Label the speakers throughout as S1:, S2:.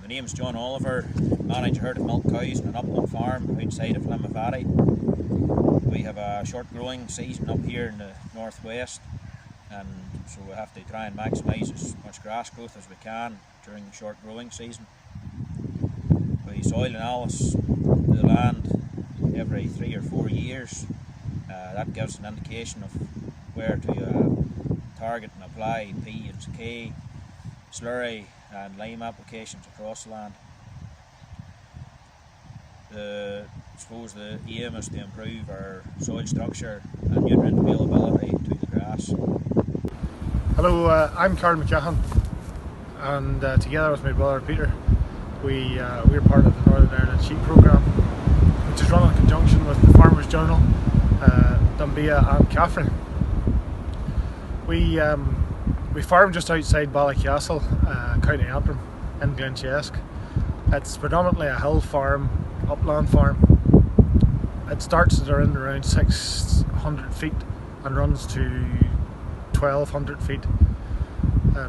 S1: My name's John Oliver, manage a herd of milk cows on an upland farm outside of Limavady. We have a short growing season up here in the northwest, and so we have to try and maximise as much grass growth as we can during the short growing season. We soil analysis the land every 3 or 4 years. That gives an indication of where to target and apply P and K, slurry and lime applications across the land. I suppose the aim is to improve our soil structure and nutrient availability to the grass.
S2: Hello, I'm Carl McCahan, and together with my brother Peter, we're part of the Northern Ireland Sheep Programme, which is run in conjunction with the Farmers Journal, Dumbia and CAFRE. We farm just outside Ballycastle, County Antrim, in Glenchesk. It's predominantly a hill farm, upland farm. It starts at around 600 feet and runs to 1200 feet.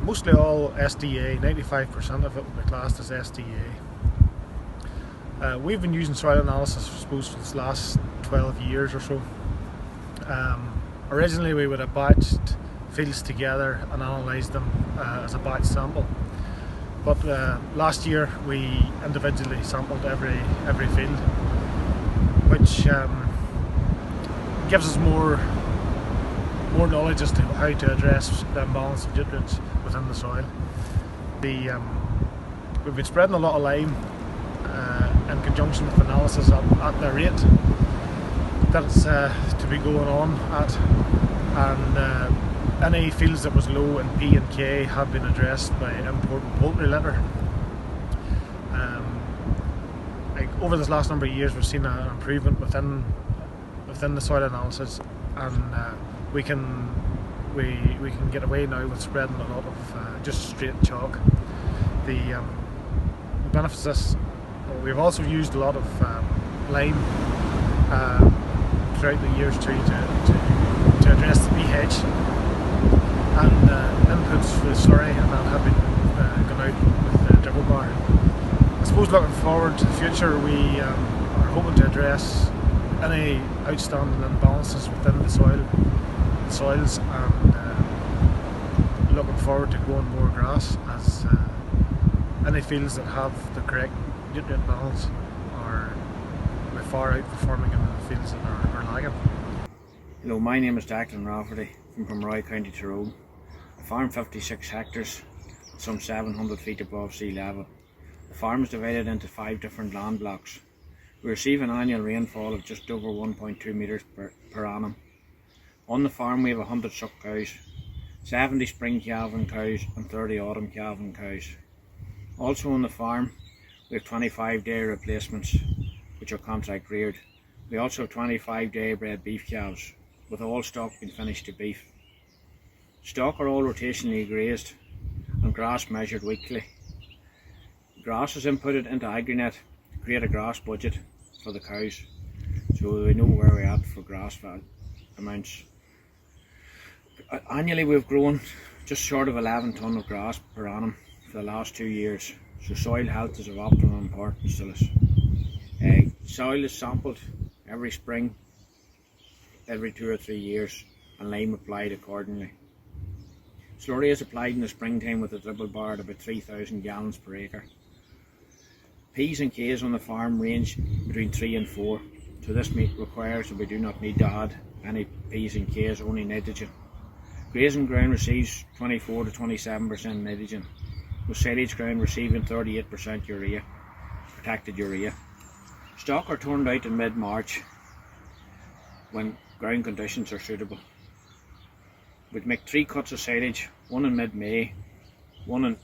S2: Mostly all SDA, 95% of it will be classed as SDA. We've been using soil analysis, I suppose, for the last 12 years or so. Originally we would have batched fields together and analysed them as a batch sample, but last year we individually sampled every field, which gives us more knowledge as to how to address the imbalance of nutrients within the soil. We've been spreading a lot of lime in conjunction with analysis at the rate that it's to be going on at, and any fields that was low in P and K have been addressed by importing poultry litter. Over this last number of years, we've seen an improvement within the soil analysis, and we can get away now with spreading a lot of just straight chalk. The benefits of this, we've also used a lot of lime throughout the years to address the pH, and inputs for the slurry and that have been gone out with the dribble bar. I suppose looking forward to the future, we are hoping to address any outstanding imbalances within the soils, and looking forward to growing more grass, as any fields that have the correct nutrient balance are far outperforming in the fields that are lagging.
S3: Hello, my name is Declan Rafferty from Pomeroy, County Tyrone. I farm 56 hectares, some 700 feet above sea level. The farm is divided into 5 different land blocks. We receive an annual rainfall of just over 1.2 metres per annum. On the farm we have 100 suck cows, 70 spring calving cows and 30 autumn calving cows. Also on the farm we have 25-day replacements, which are contract reared. We also have 25-day bred beef calves, with all stock being finished to beef. Stock are all rotationally grazed and grass measured weekly. Grass is inputted into AgriNet to create a grass budget for the cows, so we know where we're at for grass amounts. Annually we've grown just short of 11 tonne of grass per annum for the last 2 years, so soil health is of optimum importance to us. Soil is sampled every spring, every 2 or 3 years, and lime applied accordingly. Slurry is applied in the springtime with a dribble bar at about 3,000 gallons per acre. P's and K's on the farm range between 3 and 4, so this requires that we do not need to add any P's and K's, only nitrogen. Grazing ground receives 24 to 27% nitrogen, with silage ground receiving 38% urea, protected urea. Stock are turned out in mid-March when ground conditions are suitable. We'd make 3 cuts of silage, one in mid-May, one in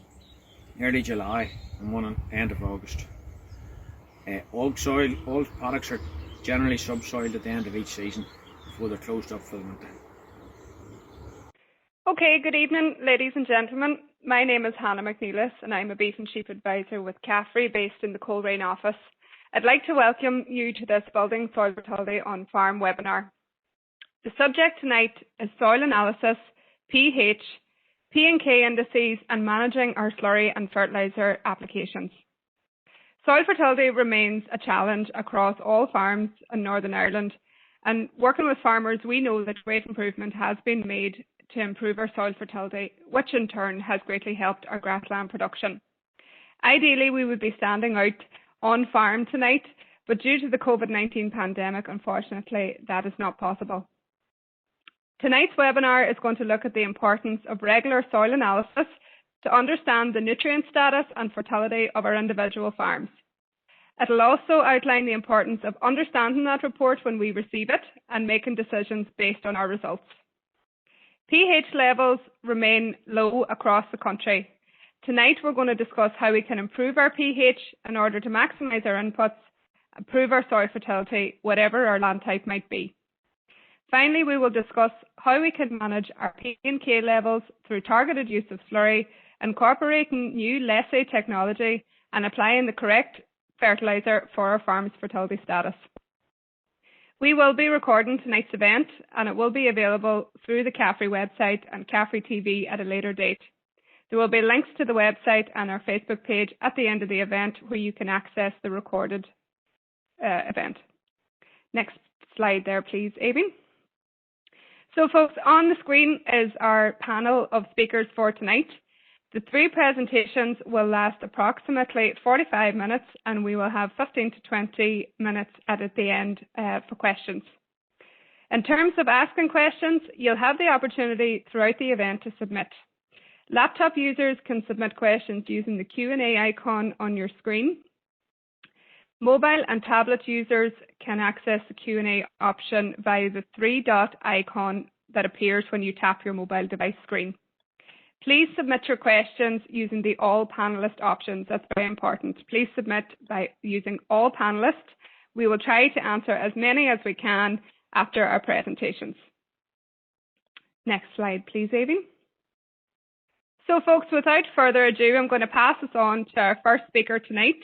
S3: early July and one in end of August. All paddocks are generally subsoiled at the end of each season before they're closed up for the winter.
S4: Okay, good evening ladies and gentlemen. My name is Hannah McNeilis and I'm a beef and sheep advisor with CAFRE based in the Coleraine office. I'd like to welcome you to this Building Soil Fertility on Farm webinar. The subject tonight is soil analysis, pH, P and K indices and managing our slurry and fertiliser applications. Soil fertility remains a challenge across all farms in Northern Ireland, and working with farmers, we know that great improvement has been made to improve our soil fertility, which in turn has greatly helped our grassland production. Ideally, we would be standing out on farm tonight, but due to the COVID-19 pandemic, unfortunately, that is not possible. Tonight's webinar is going to look at the importance of regular soil analysis to understand the nutrient status and fertility of our individual farms. It will also outline the importance of understanding that report when we receive it and making decisions based on our results. pH levels remain low across the country. Tonight we're going to discuss how we can improve our pH in order to maximise our inputs, improve our soil fertility, whatever our land type might be. Finally, we will discuss how we can manage our P and K levels through targeted use of slurry, incorporating new lessee technology and applying the correct fertiliser for our farm's fertility status. We will be recording tonight's event and it will be available through the CAFRE website and CAFRE TV at a later date. There will be links to the website and our Facebook page at the end of the event where you can access the recorded event. Next slide there, please, Aimee. So folks, on the screen is our panel of speakers for tonight. The three presentations will last approximately 45 minutes and we will have 15 to 20 minutes at the end for questions. In terms of asking questions, you'll have the opportunity throughout the event to submit. Laptop users can submit questions using the Q&A icon on your screen. Mobile and tablet users can access the Q&A option via the three-dot icon that appears when you tap your mobile device screen. Please submit your questions using the all panelist options. That's very important. Please submit by using all panelists. We will try to answer as many as we can after our presentations. Next slide, please, Aimee. So folks, without further ado, I'm going to pass us on to our first speaker tonight.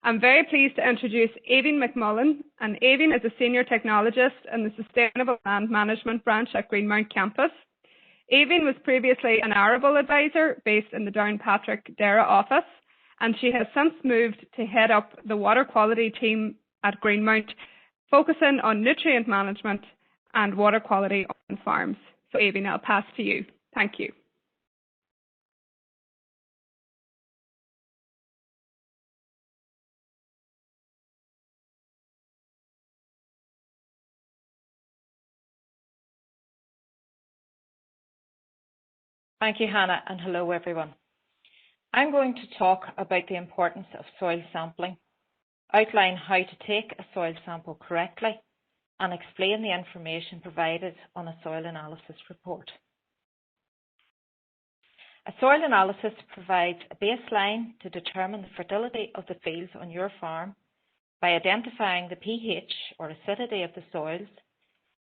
S4: I'm very pleased to introduce Aimee McMullen, and Aimee is a Senior Technologist in the Sustainable Land Management branch at Greenmount campus. Aimee was previously an Arable Advisor based in the Downpatrick Dara office, and she has since moved to head up the water quality team at Greenmount, focusing on nutrient management and water quality on farms. So Aimee, I'll pass to you. Thank you.
S5: Thank you, Hannah, and hello, everyone. I'm going to talk about the importance of soil sampling, outline how to take a soil sample correctly, and explain the information provided on a soil analysis report. A soil analysis provides a baseline to determine the fertility of the fields on your farm by identifying the pH or acidity of the soils,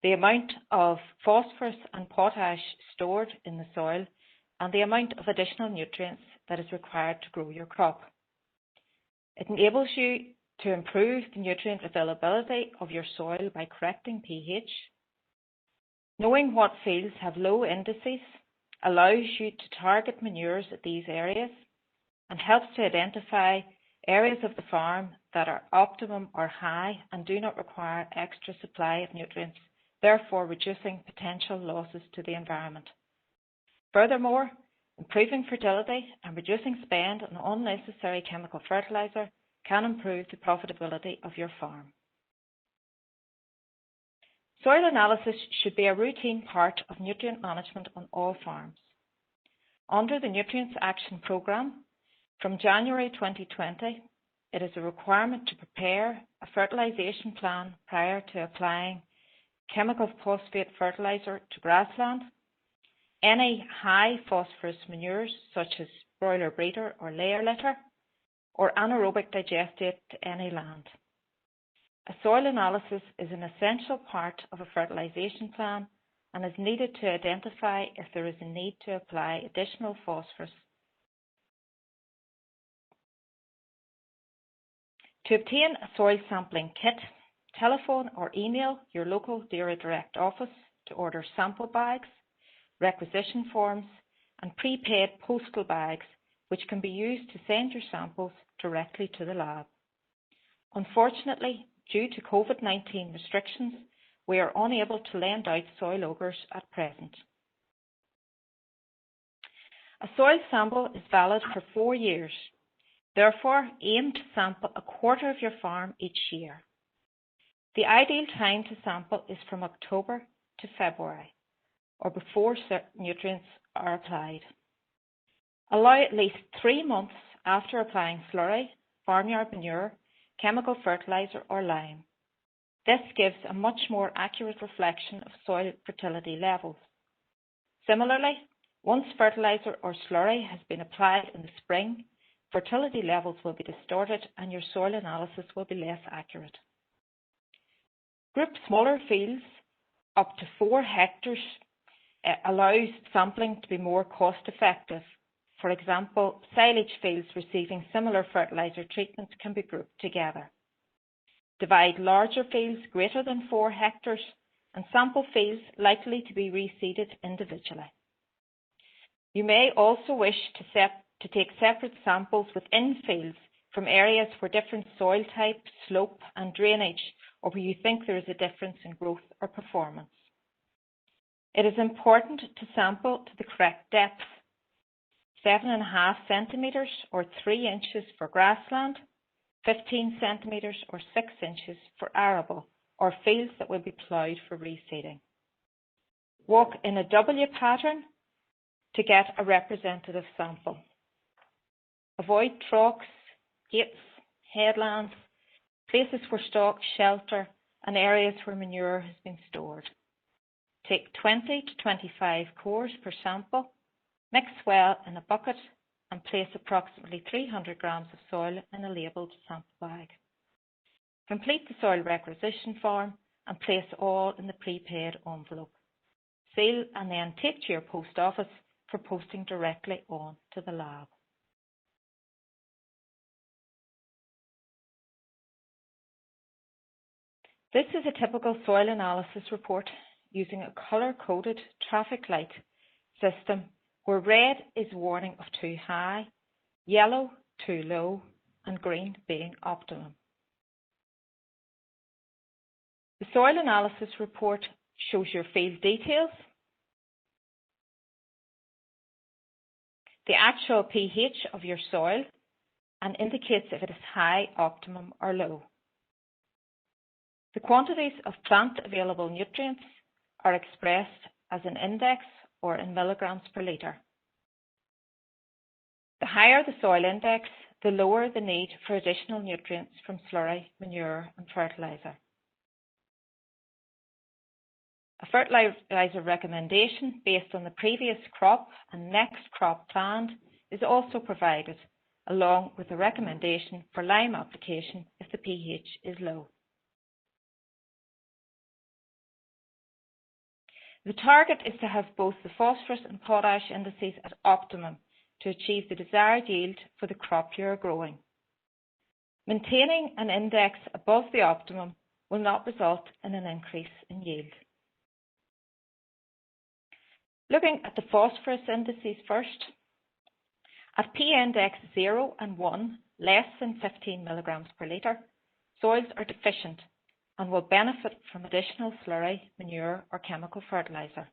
S5: the amount of phosphorus and potash stored in the soil, and the amount of additional nutrients that is required to grow your crop. It enables you to improve the nutrient availability of your soil by correcting pH. Knowing what fields have low indices allows you to target manures at these areas and helps to identify areas of the farm that are optimum or high and do not require extra supply of nutrients, therefore reducing potential losses to the environment. Furthermore, improving fertility and reducing spend on unnecessary chemical fertiliser can improve the profitability of your farm. Soil analysis should be a routine part of nutrient management on all farms. Under the Nutrients Action Programme, from January 2020, it is a requirement to prepare a fertilisation plan prior to applying chemical phosphate fertiliser to grassland. Any high phosphorus manures such as broiler breeder or layer litter, or anaerobic digestate to any land. A soil analysis is an essential part of a fertilisation plan and is needed to identify if there is a need to apply additional phosphorus. To obtain a soil sampling kit, telephone or email your local DAERA Direct office to order sample bags, requisition forms and prepaid postal bags which can be used to send your samples directly to the lab. Unfortunately, due to COVID-19 restrictions, we are unable to lend out soil augurs at present. A soil sample is valid for 4 years. Therefore, aim to sample a quarter of your farm each year. The ideal time to sample is from October to February, or before certain nutrients are applied. Allow at least 3 months after applying slurry, farmyard manure, chemical fertiliser or lime. This gives a much more accurate reflection of soil fertility levels. Similarly, once fertiliser or slurry has been applied in the spring, fertility levels will be distorted and your soil analysis will be less accurate. Group smaller fields up to 4 hectares allows sampling to be more cost effective. For example, silage fields receiving similar fertiliser treatment can be grouped together. Divide larger fields greater than 4 hectares and sample fields likely to be reseeded individually. You may also wish to take separate samples within fields from areas where different soil type, slope and drainage, or where you think there is a difference in growth or performance. It is important to sample to the correct depth, 7.5 centimetres or 3 inches for grassland, 15 centimetres or 6 inches for arable, or fields that will be ploughed for reseeding. Walk in a W pattern to get a representative sample. Avoid troughs, gates, headlands, places for stock, shelter, and areas where manure has been stored. Take 20 to 25 cores per sample, mix well in a bucket, and place approximately 300 grams of soil in a labelled sample bag. Complete the soil requisition form and place all in the prepaid envelope. Seal and then take to your post office for posting directly on to the lab. This is a typical soil analysis report using a colour-coded traffic light system where red is warning of too high, yellow too low, and green being optimum. The soil analysis report shows your field details, the actual pH of your soil, and indicates if it is high, optimum or low. The quantities of plant available nutrients are expressed as an index or in milligrams per litre. The higher the soil index, the lower the need for additional nutrients from slurry, manure and fertiliser. A fertiliser recommendation based on the previous crop and next crop planned is also provided, along with a recommendation for lime application if the pH is low. The target is to have both the phosphorus and potash indices at optimum to achieve the desired yield for the crop you are growing. Maintaining an index above the optimum will not result in an increase in yield. Looking at the phosphorus indices first, at p-index 0 and 1, less than 15 milligrams per litre, soils are deficient and will benefit from additional slurry, manure or chemical fertiliser.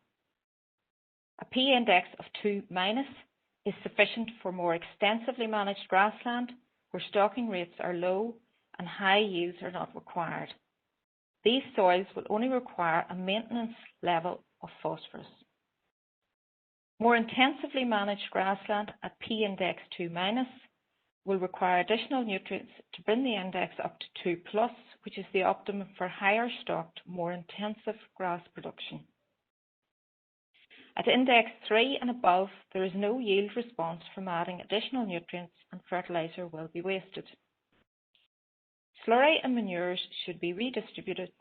S5: A p-index of 2- is sufficient for more extensively managed grassland where stocking rates are low and high yields are not required. These soils will only require a maintenance level of phosphorus. More intensively managed grassland at p-index 2- will require additional nutrients to bring the index up to 2+, which is the optimum for higher stocked, more intensive grass production. At index 3 and above, there is no yield response from adding additional nutrients and fertiliser will be wasted. Slurry and manures should be redistributed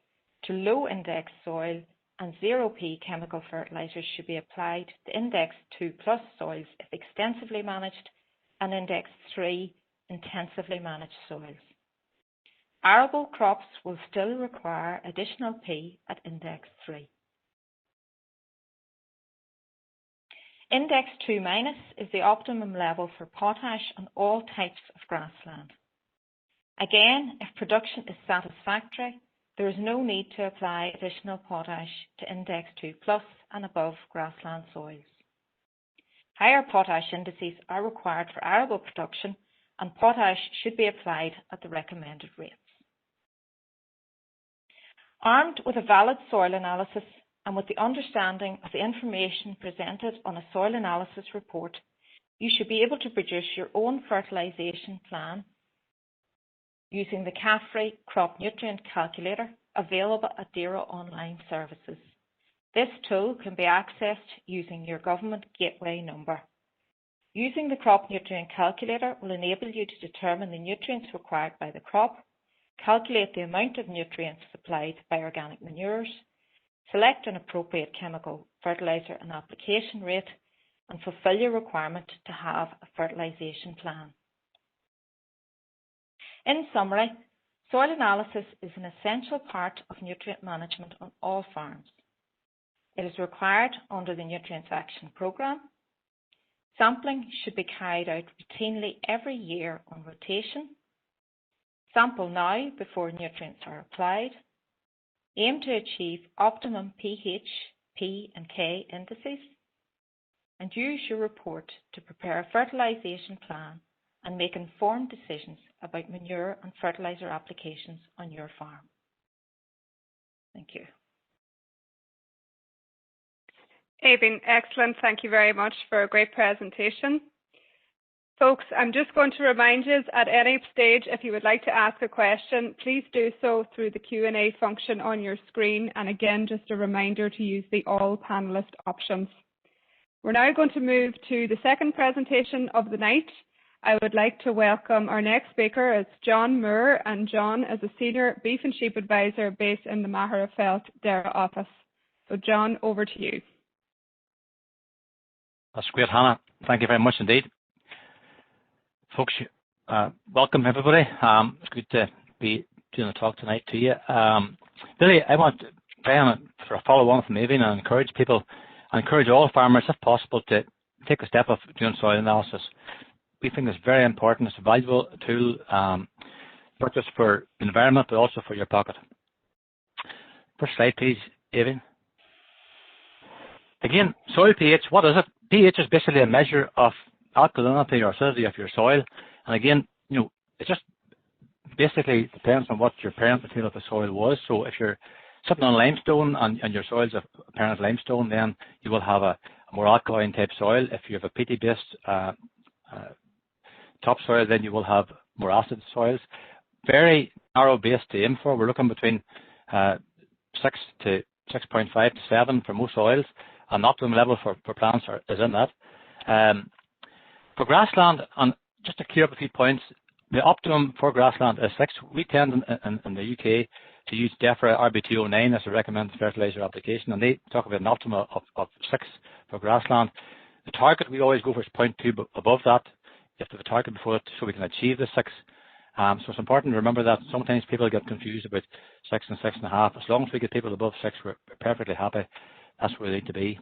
S5: to low index soil and 0p chemical fertilisers should be applied to index 2+ soils if extensively managed and index 3 intensively managed soils. Arable crops will still require additional P at index 3. Index 2- is the optimum level for potash on all types of grassland. Again, if production is satisfactory, there is no need to apply additional potash to Index 2+ and above grassland soils. Higher potash indices are required for arable production, and potash should be applied at the recommended rates. Armed with a valid soil analysis and with the understanding of the information presented on a soil analysis report, you should be able to produce your own fertilisation plan using the CAFRE crop nutrient calculator available at DAERA online services. This tool can be accessed using your government gateway number. Using the crop nutrient calculator will enable you to determine the nutrients required by the crop, calculate the amount of nutrients supplied by organic manures, select an appropriate chemical fertiliser and application rate, and fulfil your requirement to have a fertilisation plan. In summary, soil analysis is an essential part of nutrient management on all farms. It is required under the Nutrients Action Programme. Sampling should be carried out routinely every year on rotation. Sample now before nutrients are applied. Aim to achieve optimum pH, P and K indices. And use your report to prepare a fertilisation plan and make informed decisions about manure and fertiliser applications on your farm. Thank you.
S4: Aoibhinn, excellent. Thank you very much for a great presentation. Folks, I'm just going to remind you at any stage, if you would like to ask a question, please do so through the Q&A function on your screen. And again, just a reminder to use the all panelist options. We're now going to move to the second presentation of the night. I would like to welcome our next speaker. It's John Moore, and John is a Senior Beef and Sheep Advisor based in the Magherafelt DAERA office. So John, over to you.
S6: That's great, Hannah. Thank you very much indeed. Folks, welcome everybody. It's good to be doing a talk tonight to you. Really, I want to try on for a follow-on from Aoibhinn and encourage people, and encourage all farmers, if possible, to take a step of doing soil analysis. We think it's very important. It's a valuable tool, not just for the environment, but also for your pocket. First slide, please, Aoibhinn. Again, soil pH, what is it? pH is basically a measure of alkalinity or acidity of your soil. And again, it just basically depends on what your parent material of the soil was. So if you're sitting on limestone and your soil's a parent limestone, then you will have a more alkaline type soil. If you have a peaty-based topsoil, then you will have more acid soils. Very narrow base to aim for. We're looking between 6 to 6.5 to 7 for most soils. An optimum level for plants is in that. For grassland, and just to clear up a few points, the optimum for grassland is 6. We tend in the UK to use DEFRA RB209 as a recommended fertiliser application, and they talk about an optimum of 6 for grassland. The target we always go for is 0.2, but above that, you have to have a target before it so we can achieve the 6. So it's important to remember that sometimes people get confused about 6 and 6.5. As long as we get people above 6, we're perfectly happy. That's where they need to be.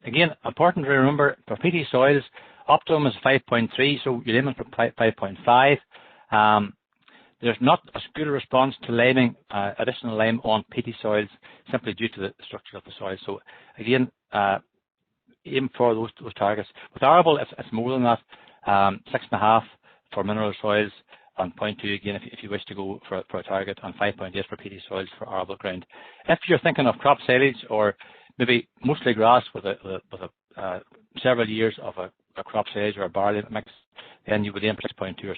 S6: Again, important to remember for peaty soils, optimum is 5.3, so you're aiming for 5.5. There's not as good a response to liming, additional lime on peaty soils simply due to the structure of the soil. So again, aim for those targets. With arable, it's more than that. 6.5 for mineral soils and 0.2 again if you wish to go for a target, and 5.8 for peaty soils for arable ground. If you're thinking of crop silage or maybe mostly grass with several years of a crop silage or a barley mix, then you would aim for 6.2 or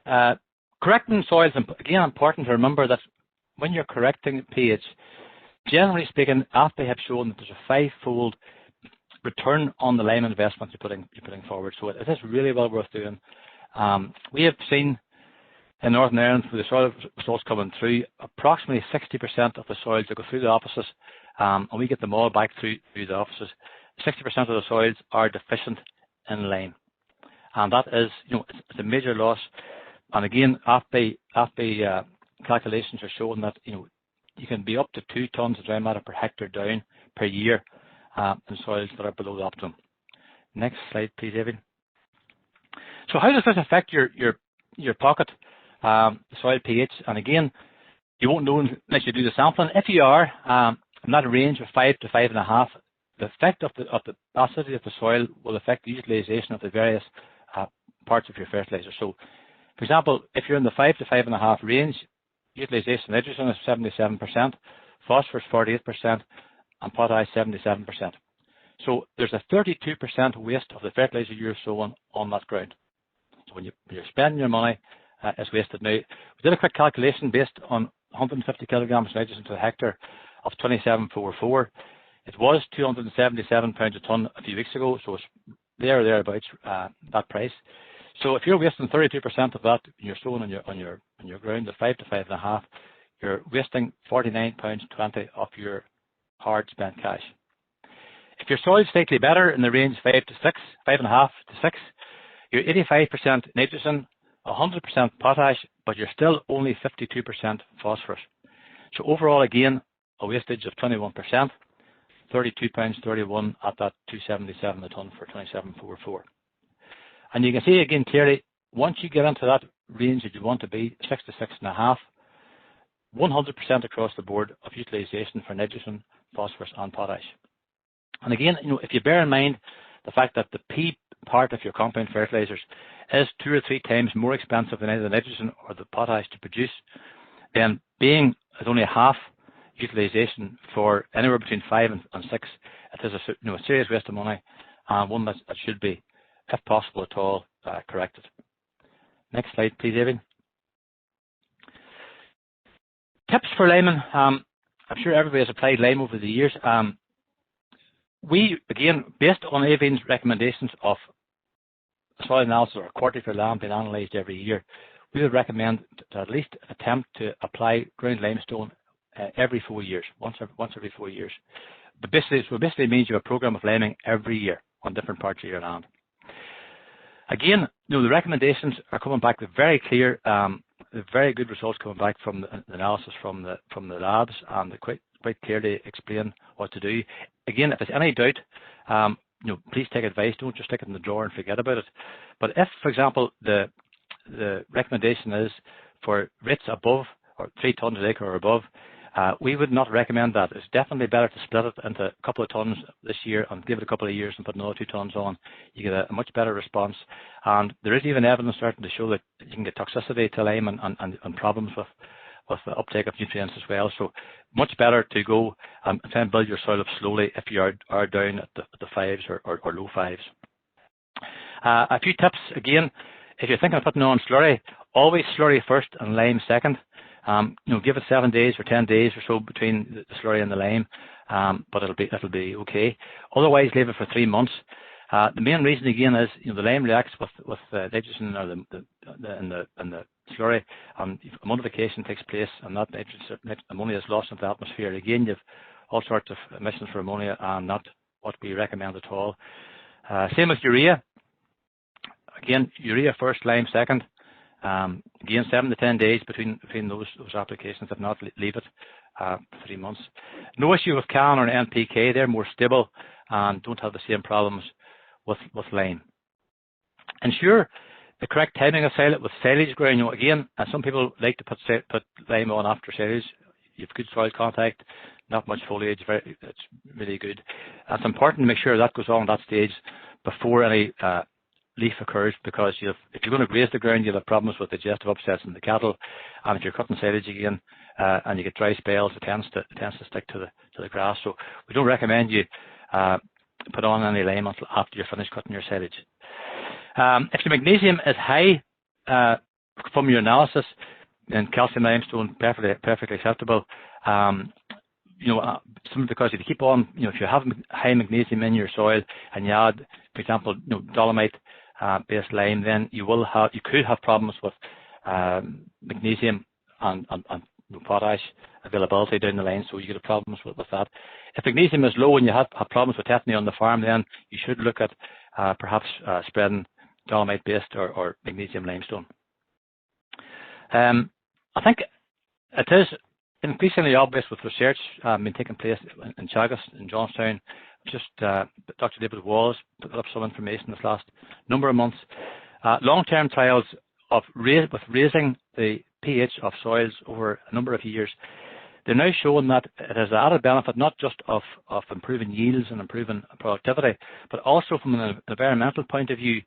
S6: 6.3. Correcting soils, again, important to remember that when you're correcting pH, generally speaking, AFBI have shown that there's a 5-fold return on the lime investment you're putting forward. So it is really well worth doing. We have seen in Northern Ireland, with the soil results coming through, approximately 60% of the soils that go through the offices, and we get them all back through the offices, 60% of the soils are deficient in lime. And that is, it's a major loss. And again, AFBI calculations are showing that, you can be up to 2 tonnes of dry matter per hectare down per year in soils that are below the optimum. Next slide, please, Aoibhinn. So how does this affect your pocket soil pH? And again, you won't know unless you do the sampling. If you are in that range of 5 to 5.5, the effect of the acidity of the soil will affect the utilization of the various parts of your fertilizer. So, for example, if you're in the 5 to 5.5 range, utilization of nitrogen is 77%, phosphorus 48%, and potash 77%. So there's a 32% waste of the fertilizer you're sowing on that ground. So when you're spending your money, it's wasted. Now, we did a quick calculation based on 150 kilograms of nitrogen to a hectare of 2744. It was 277 pounds a tonne a few weeks ago, so it's there or thereabouts that price. So if you're wasting 32% of that, and you're sowing on your ground at 5 to 5.5, you're wasting £49.20 of your hard spent cash. If your soil is slightly better in the range 5 to 6, 5.5 to 6, you're 85% nitrogen, 100% potash, but you're still only 52% phosphorus. So overall, again, a wastage of 21%, £32.31 at that 277 a tonne for 2744. And you can see again clearly, once you get into that range that you want to be, 6 to 6.5, 100% across the board of utilisation for nitrogen, phosphorus and potash. And again, if you bear in mind the fact that the P part of your compound fertilizers is 2 or 3 times more expensive than either the nitrogen or the potash to produce, then being at only half utilisation for anywhere between 5 and 6, it is a serious waste of money, and one that should be, if possible at all, corrected. Next slide, please, Evan. Tips for laymen. I'm sure everybody has applied lime over the years. We, again, based on Evan's recommendations of soil analysis or quarterly for land being analysed every year, we would recommend to at least attempt to apply ground limestone every 4 years, once every 4 years. But basically means you have a program of liming every year on different parts of your land. Again, the recommendations are coming back with very clear, very good results coming back from the analysis from the labs, and they quite clearly explain what to do. Again, if there's any doubt, please take advice. Don't just stick it in the drawer and forget about it. But if, for example, the recommendation is for rates above or 3 tonnes an acre or above, we would not recommend that. It's definitely better to split it into a couple of tonnes this year and give it a couple of years and put another 2 tonnes on. You get a much better response. And there is even evidence starting to show that you can get toxicity to lime and problems with the uptake of nutrients as well. So much better to go and try and build your soil up slowly if you are down at the 5s or low 5s. A few tips again. If you're thinking of putting on slurry, always slurry first and lime second. Give it 7 days or 10 days or so between the slurry and the lime, but it'll be okay. Otherwise, leave it for 3 months. The main reason again is the lime reacts with nitrogen or the slurry, and ammonification takes place, and that ammonia is lost into the atmosphere. Again, you've all sorts of emissions for ammonia, and not what we recommend at all. Same with urea. Again, urea first, lime second. Again, 7 to 10 days between those applications. If not, leave it for 3 months. No issue with CAN or NPK. They're more stable and don't have the same problems with lime. Ensure the correct timing of silage with silage growing. Again, some people like to put lime on after silage. You have good soil contact, not much foliage. It's really good. It's important to make sure that goes on at that stage before any leaf occurs, because if you're going to graze the ground, you'll have problems with digestive upsets in the cattle, and if you're cutting silage again and you get dry spells, it tends to stick to the grass. So we don't recommend you put on any lime until after you're finished cutting your silage. If the magnesium is high from your analysis, then calcium limestone perfectly acceptable. Simply because if you keep on, if you have high magnesium in your soil and you add, for example, dolomite based lime, then you could have problems with magnesium and potash availability down the line, so you get problems with that. If magnesium is low and you have problems with tetany on the farm, then you should look at perhaps spreading dolomite based or magnesium limestone. I think it is increasingly obvious with research been taking place in Chagas, in Johnstown. Just Dr. David Wallace put up some information this last number of months long-term trials with raising the pH of soils over a number of years, they're now showing that it has added benefit not just of improving yields and improving productivity, but also from an environmental point of view,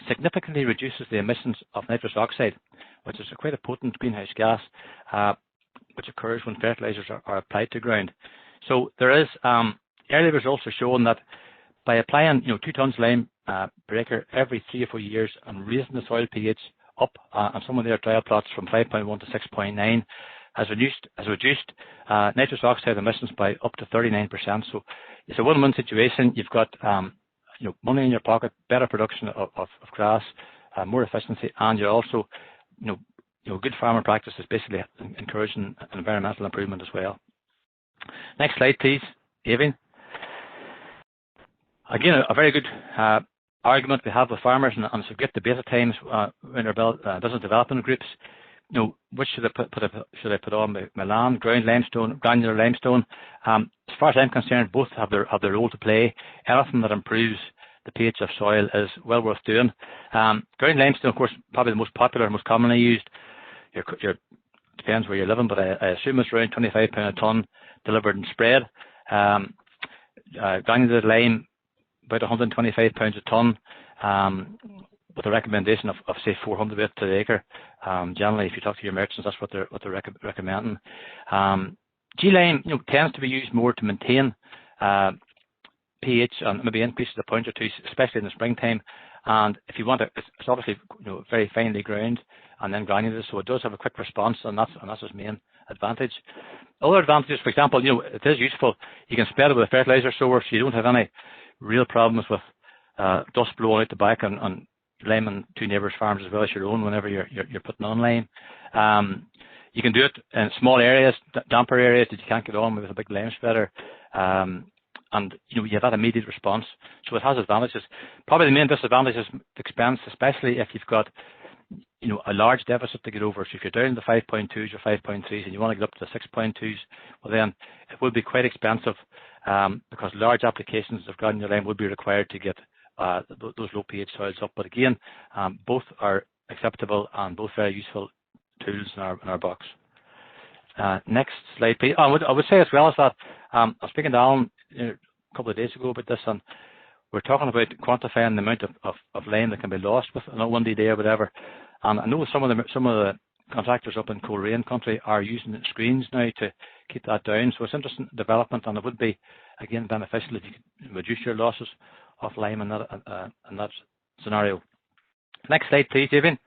S6: significantly reduces the emissions of nitrous oxide, which is quite a potent greenhouse gas, which occurs when fertilizers are applied to ground. So there is early results are showing that by applying 2 tons lime per acre every 3 or 4 years and raising the soil pH up on some of their trial plots from 5.1 to 6.9 has reduced nitrous oxide emissions by up to 39%. So it's a win-win situation. You've got money in your pocket, better production of grass, more efficiency, and you're also good farming practice is basically encouraging environmental improvement as well. Next slide, please, Evan. Again, a very good argument we have with farmers, and it's a great debate at times in our business development groups. Which should I put on my land, ground limestone, granular limestone? As far as I'm concerned, both have their role to play. Anything that improves the pH of soil is well worth doing. Ground limestone, of course, probably the most popular, most commonly used. Depends where you're living, but I assume it's around £25 a tonne delivered and spread. Granulated lime, about £125 a tonne, with a recommendation of say 400 to the acre. Generally, if you talk to your merchants, that's what they're recommending. G-lime, tends to be used more to maintain pH and maybe increase the point or two, especially in the springtime. And if you want it's obviously very finely ground and then granulated, so it does have a quick response, and that's its main advantage. Other advantages, for example, it is useful. You can spread it with a fertiliser sower, so you don't have any real problems with dust blowing out the back and liming 2 neighbours' farms as well as your own whenever you're putting on lime. You can do it in small areas, damper areas that you can't get on with a big lime spreader, and you have that immediate response. So it has advantages. Probably the main disadvantage is expense, especially if you've got a large deficit to get over. So if you're down to 5.2s or 5.3s and you want to get up to the 6.2s, well then it will be quite expensive because large applications of granular lime would be required to get those low pH soils up. But again, both are acceptable and both very useful tools in our box. Next slide, please. I would say as well as that, I was speaking to Alan a couple of days ago about this, and we're talking about quantifying the amount of lime that can be lost with a windy day or whatever. And I know some of the contractors up in Coleraine country are using screens now to keep that down. So it's interesting development, and it would be again beneficial if you could reduce your losses of lime in that scenario. Next slide, please, Evan.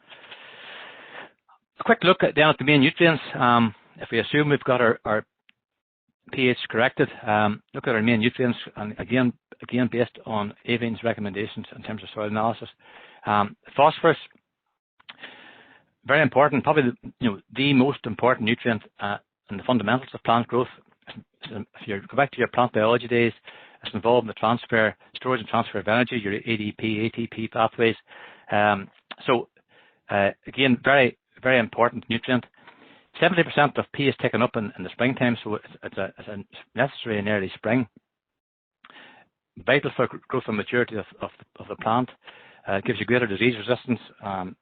S6: A quick look at the main nutrients. If we assume we've got our pH corrected, look at our main nutrients, and again based on Evan's recommendations in terms of soil analysis. Phosphorus, very important, probably the most important nutrient in the fundamentals of plant growth. If you go back to your plant biology days, it's involved in the storage and transfer of energy, your ADP, ATP pathways. Again, very, very important nutrient. 70% of P is taken up in the springtime, so it's necessary in early spring. Vital for growth and maturity of the plant. It gives you greater disease resistance,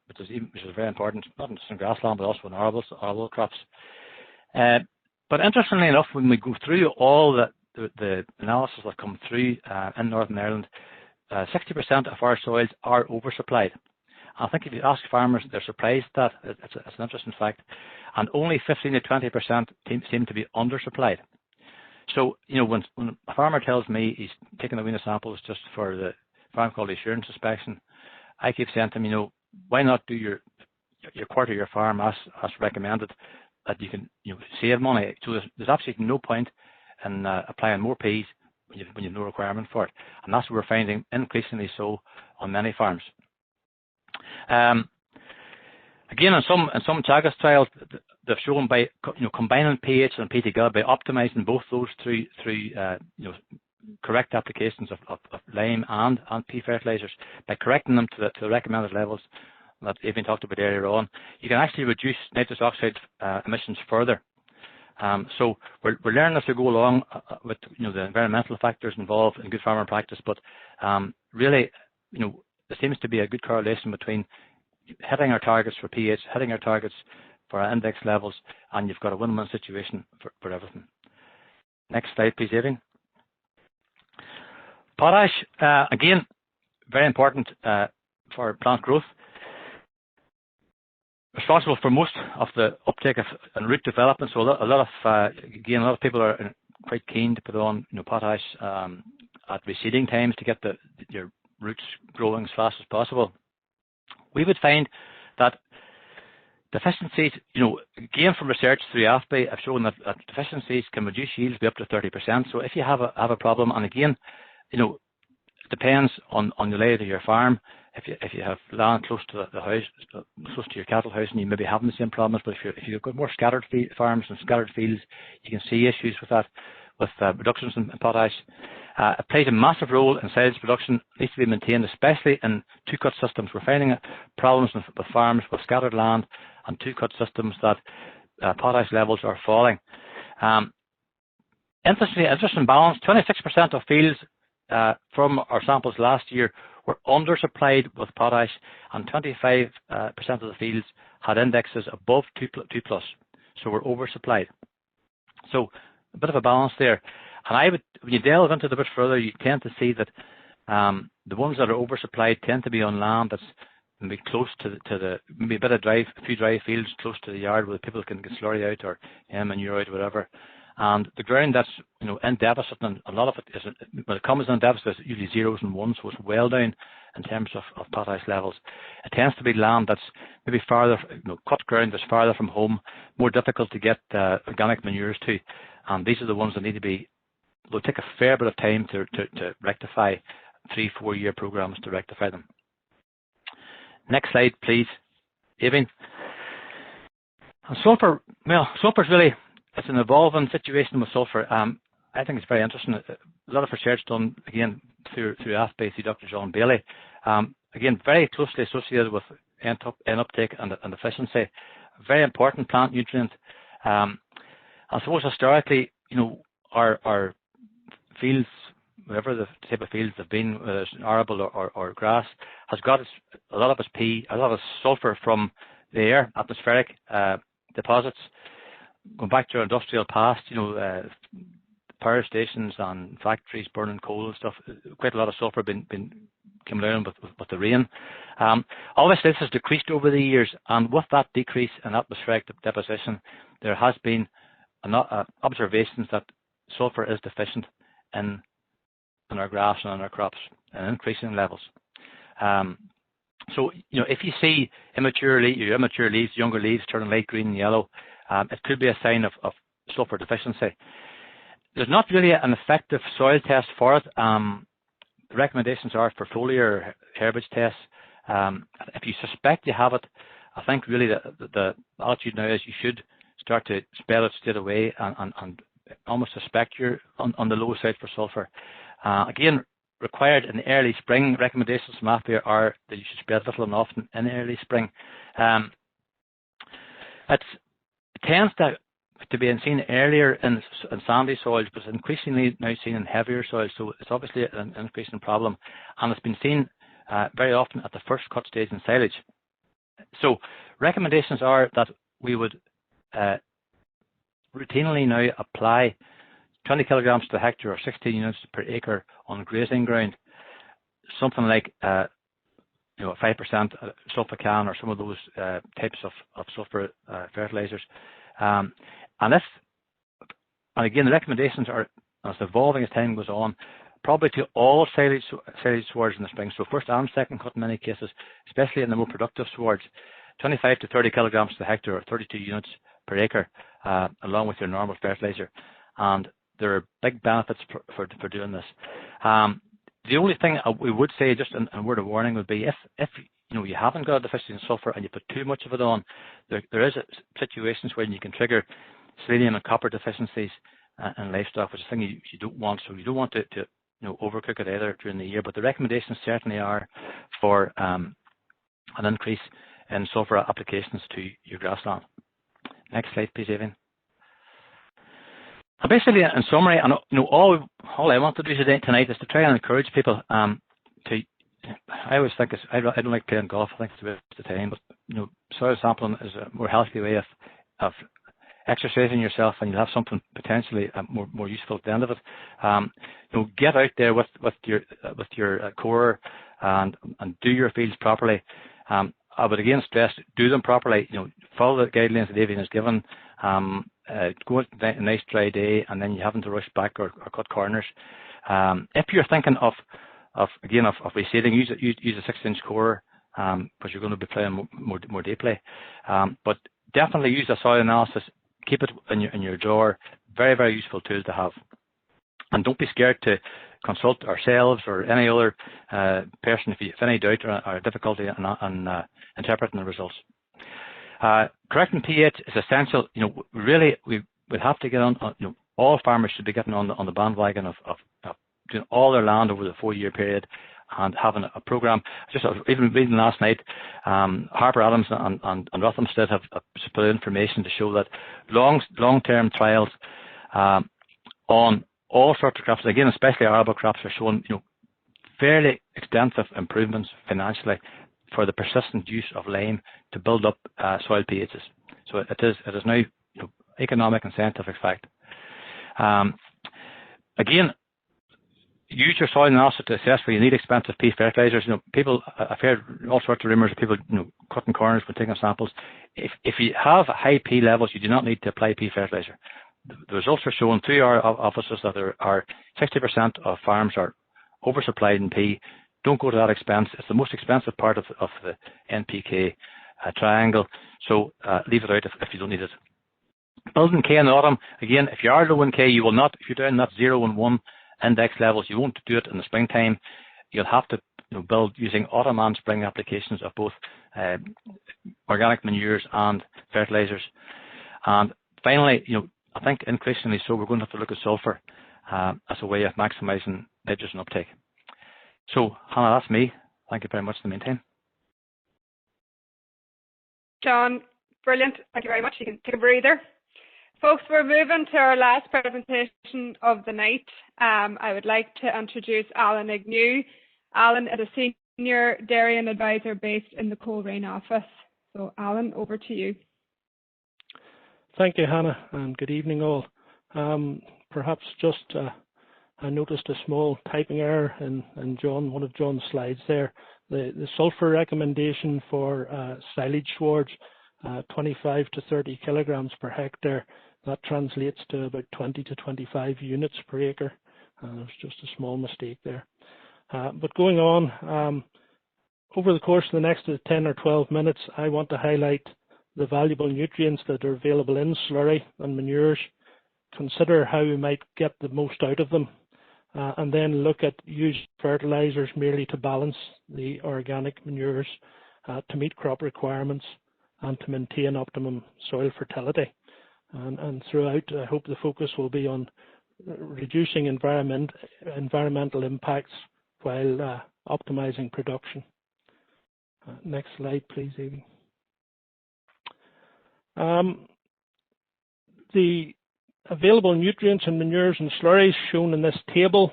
S6: which is very important, not just in grassland, but also in arable crops. But interestingly enough, when we go through all the analysis that come through in Northern Ireland, 60% of our soils are oversupplied. I think if you ask farmers, they're surprised that it's an interesting fact, and only 15 to 20% seem to be undersupplied. So, when a farmer tells me he's taking the winter samples just for the farm quality assurance inspection, I keep saying to him, why not do your quarter your farm as recommended, that you can save money. So there's absolutely no point in applying more peas when you've no requirement for it, and that's what we're finding increasingly so on many farms. Again, in some Teagasc trials, they've shown by combining pH and P together, by optimizing both those through correct applications of lime and P fertilizers, by correcting them to the recommended levels that Evan talked about earlier on, you can actually reduce nitrous oxide emissions further. So we're learning as we go along with the environmental factors involved in good farming practice, but really there seems to be a good correlation between hitting our targets for pH, hitting our targets for our index levels, and you've got a win-win situation for everything. Next slide, please, Evan. Potash, again, very important for plant growth. Responsible for most of the uptake and root development. So a lot of people are quite keen to put on potash at reseeding times to get your roots growing as fast as possible. We would find that deficiencies, again from research through AFBI, have shown that deficiencies can reduce yields by up to 30%. So if you have a problem, and again, it depends on the layout of your farm. If you have land close to the house, close to your cattle house, and you maybe having the same problems, but if you've got more scattered farms and scattered fields, you can see issues with that, with reductions in potash. It plays a massive role in silage production, needs to be maintained, especially in two-cut systems. We're finding problems with farms with scattered land and two-cut systems that potash levels are falling. Interesting balance, 26% of fields from our samples last year were undersupplied with potash, and 25% of the fields had indexes above 2+, so we're oversupplied. So a bit of a balance there. And when you delve into it a bit further, you tend to see that the ones that are oversupplied tend to be on land that's maybe close to maybe a few dry fields close to the yard where people can get slurry out or manure out or whatever. And the ground that's in deficit, and a lot of it is, when it comes in deficit, it's usually zeros and ones, so it's well down in terms of potash levels. It tends to be land that's maybe farther, cut ground that's farther from home, more difficult to get organic manures to, and these are the ones that need to be. They'll take a fair bit of time to rectify, 3-4 year programs to rectify them. Next slide, please, Evan. And sulfur, sulfur's really, it's an evolving situation with sulfur. I think it's very interesting. A lot of research done, again, through AFBI, through Dr. John Bailey. Again, very closely associated with N uptake and efficiency. Very important plant nutrient. I suppose historically, our fields, whatever the type of fields have been, whether it's arable or grass, has got a lot of its sulfur from the air, atmospheric deposits. Going back to our industrial past, power stations and factories burning coal and stuff, quite a lot of sulfur been come down with the rain. Obviously, this has decreased over the years, and with that decrease in atmospheric deposition, there has been observations that sulfur is deficient in our grass and in our crops, in increasing levels. So, if you see immature leaves, younger leaves turning light green and yellow, it could be a sign of sulfur deficiency. There's not really an effective soil test for it. The recommendations are for foliar herbage tests. If you suspect you have it, I think really the attitude now is you should start to spell it straight away and almost suspect you're on the low side for sulfur. Again, required in the early spring. Recommendations from AFBI are that you should spread little and often in early spring. It tends to be seen earlier in sandy soils, but it's increasingly now seen in heavier soils. So it's obviously an increasing problem, and it's been seen very often at the first cut stage in silage. So recommendations are that we would routinely now apply 20 kilograms per hectare or 16 units per acre on grazing ground, something like 5% sulfocan or some of those types of sulfur fertilizers. And again, the recommendations are, as evolving as time goes on, probably to all silage swards in the spring. So first and second cut in many cases, especially in the more productive swards, 25 to 30 kilograms per hectare or 32 units per acre, along with your normal fertilizer. And there are big benefits for doing this. The only thing we would say, just a word of warning, would be if you haven't got a deficiency in sulfur and you put too much of it on, there is situations where you can trigger selenium and copper deficiencies in livestock, which is a thing you don't want. So you don't want to overcook it either during the year. But the recommendations certainly are for an increase in sulfur applications to your grassland. Next slide, please, Evan. And basically, in summary, all I want to do today tonight is to try and encourage people to I always think I don't like playing golf. I think it's a waste of time. But soil sampling is a more healthy way of exercising yourself, and you'll have something potentially more useful at the end of it. Get out there with your core and do your fields properly. I would again stress, do them properly. Follow the guidelines that Avian has given. Go out a nice dry day, and then you haven't to rush back or cut corners. If you're thinking of reseeding, use a 6-inch core, because you're going to be playing more deeply. But definitely use a soil analysis. Keep it in your drawer. Very, very useful tool to have. And don't be scared to consult ourselves or any other person if you have any doubt or difficulty on interpreting the results. Correcting pH is essential. Really, we have to get on. All farmers should be getting on the bandwagon of doing all their land over the 4-year period and having a program. Just even reading last night, Harper Adams and Rothamsted have put information to show that long-term trials on all sorts of crops, again especially arable crops, are showing fairly extensive improvements financially for the persistent use of lime to build up soil pHs. So it is now economic and scientific fact. Again, use your soil analysis to assess where you need expensive pea fertilizers. I've heard all sorts of rumors of people cutting corners when taking samples. If you have high P levels, you do not need to apply pea fertilizer. The results are showing through our offices that there are 60% of farms are oversupplied in P. Don't go to that expense. It's the most expensive part of the NPK triangle. So leave it out if you don't need it. Building K in autumn, again, if you are low in K, you will not, if you're down that 0 and 1 index levels, you won't do it in the springtime. You'll have to build using autumn and spring applications of both organic manures and fertilizers. And finally, I think increasingly so, we're going to have to look at sulfur as a way of maximizing nitrogen uptake. So, Hannah, that's me. Thank you very much in the meantime.
S4: John, brilliant. Thank you very much. You can take a breather. Folks, we're moving to our last presentation of the night. I would like to introduce Alan Agnew. Alan is a Senior Dairying Advisor based in the Coleraine office. So, Alan, over to you.
S7: Thank you, Hannah, and good evening all. Perhaps just I noticed a small typing error in one of John's slides there. The sulfur recommendation for silage swards, 25 to 30 kilograms per hectare. That translates to about 20 to 25 units per acre. There's just a small mistake there. But going on, over the course of the next 10 or 12 minutes, I want to highlight the valuable nutrients that are available in slurry and manures, consider how we might get the most out of them, and then look at used fertilizers merely to balance the organic manures to meet crop requirements and to maintain optimum soil fertility. And throughout, I hope the focus will be on reducing environmental impacts while optimizing production. Next slide, please, Evie. The available nutrients in manures and slurries shown in this table.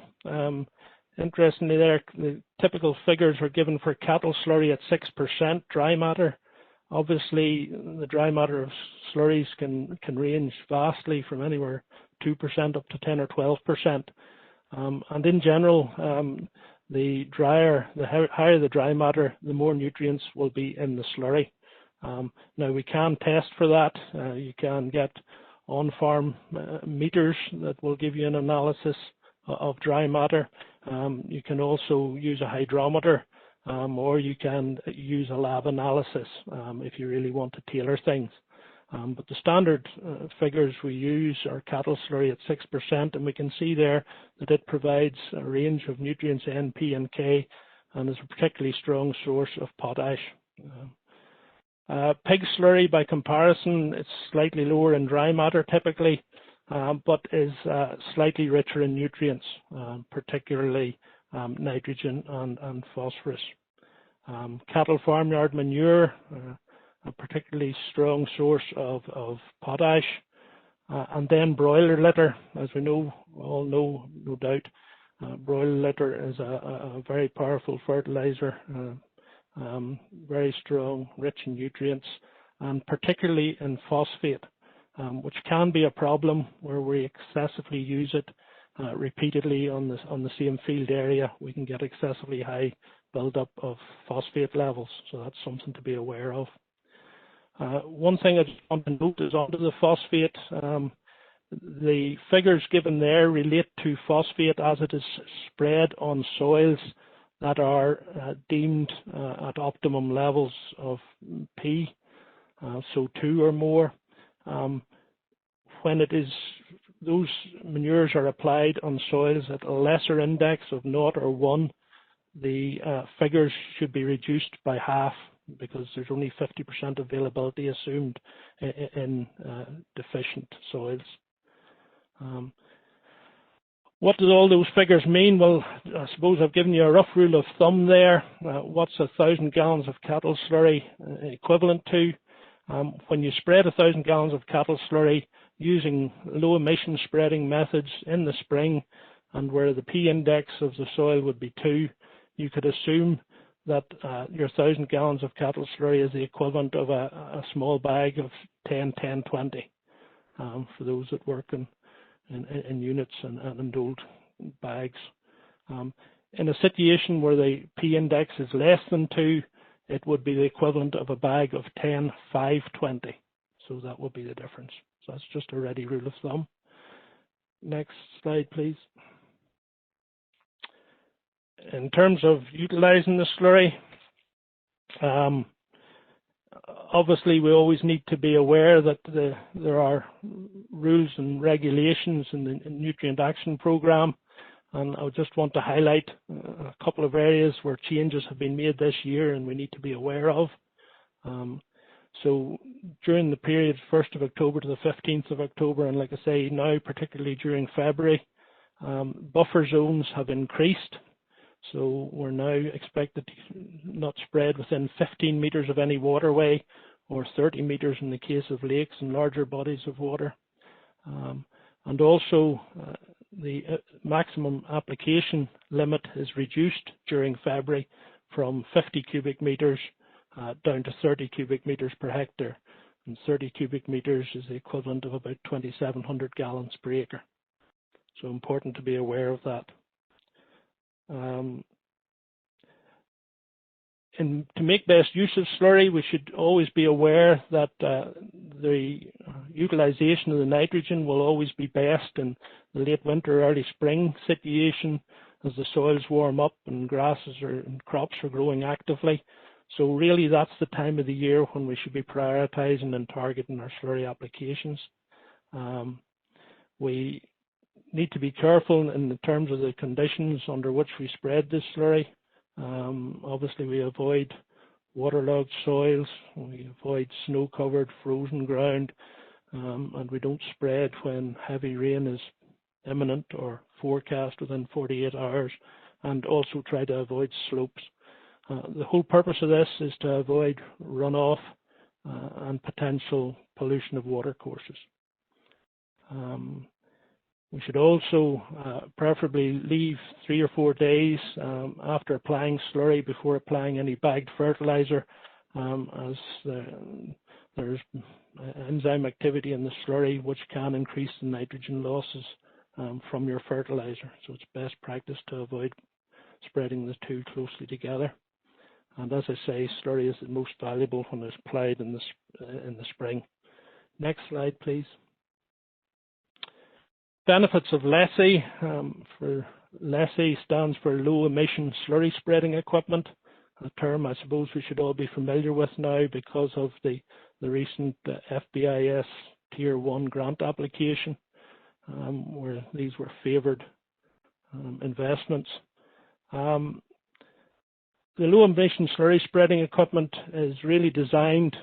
S7: Interestingly there, the typical figures are given for cattle slurry at 6% dry matter. Obviously, the dry matter of slurries can range vastly from anywhere 2% up to 10 or 12%. And in general, the higher the dry matter, the more nutrients will be in the slurry. Now we can test for that. You can get on-farm meters that will give you an analysis of dry matter. You can also use a hydrometer, or you can use a lab analysis if you really want to tailor things. But the standard figures we use are cattle slurry at 6%, and we can see there that it provides a range of nutrients N, P, and K, and is a particularly strong source of potash. Pig slurry, by comparison, it's slightly lower in dry matter typically, but is slightly richer in nutrients, particularly nitrogen and phosphorus. Cattle farmyard manure, a particularly strong source of potash, and then broiler litter, as we all know, no doubt, Broiler litter is a very powerful fertiliser, very strong, rich in nutrients, and particularly in phosphate, which can be a problem where we excessively use it repeatedly on the same field area. We can get excessively high build-up of phosphate levels, so that's something to be aware of. One thing I just want to note is under the phosphate, the figures given there relate to phosphate as it is spread on soils that are deemed at optimum levels of P, so 2 or more. When those manures are applied on soils at a lesser index of 0 or 1, the figures should be reduced by half, because there's only 50% availability assumed in deficient soils. What do all those figures mean? Well, I suppose I've given you a rough rule of thumb there. What's 1,000 gallons of cattle slurry equivalent to? When you spread 1,000 gallons of cattle slurry using low emission spreading methods in the spring, and where the P index of the soil would be 2, you could assume that your 1,000 gallons of cattle slurry is the equivalent of a small bag of 10-20, for those that work in units and old bags. In a situation where the P index is less than 2, it would be the equivalent of a bag of 10-5-20. So that would be the difference. So that's just a ready rule of thumb. Next slide, please. In terms of utilising the slurry, obviously we always need to be aware that there are rules and regulations in the Nutrient Action Programme, and I just want to highlight a couple of areas where changes have been made this year and we need to be aware of. So during the period 1st of October to the 15th of October, and like I say now particularly during February, buffer zones have increased. So we're now expected to not spread within 15 metres of any waterway, or 30 metres in the case of lakes and larger bodies of water. And also the maximum application limit is reduced during February from 50 cubic metres down to 30 cubic metres per hectare. And 30 cubic metres is the equivalent of about 2,700 gallons per acre. So important to be aware of that. To make best use of slurry, we should always be aware that the utilisation of the nitrogen will always be best in the late winter, early spring situation, as the soils warm up and grasses and crops are growing actively. So really that's the time of the year when we should be prioritising and targeting our slurry applications. We need to be careful in terms of the conditions under which we spread this slurry. Obviously we avoid waterlogged soils, we avoid snow-covered frozen ground, and we don't spread when heavy rain is imminent or forecast within 48 hours, and also try to avoid slopes. The whole purpose of this is to avoid runoff and potential pollution of watercourses. We should also preferably leave 3 or 4 days after applying slurry before applying any bagged fertiliser, as there's enzyme activity in the slurry which can increase the nitrogen losses from your fertiliser. So it's best practice to avoid spreading the two closely together. And as I say, slurry is the most valuable when it's applied in the spring. Next slide, please. Benefits of LESI. LESI stands for low emission slurry spreading equipment, a term I suppose we should all be familiar with now because of the recent FBIS Tier 1 grant application, where these were favoured investments. The low emission slurry spreading equipment is really designed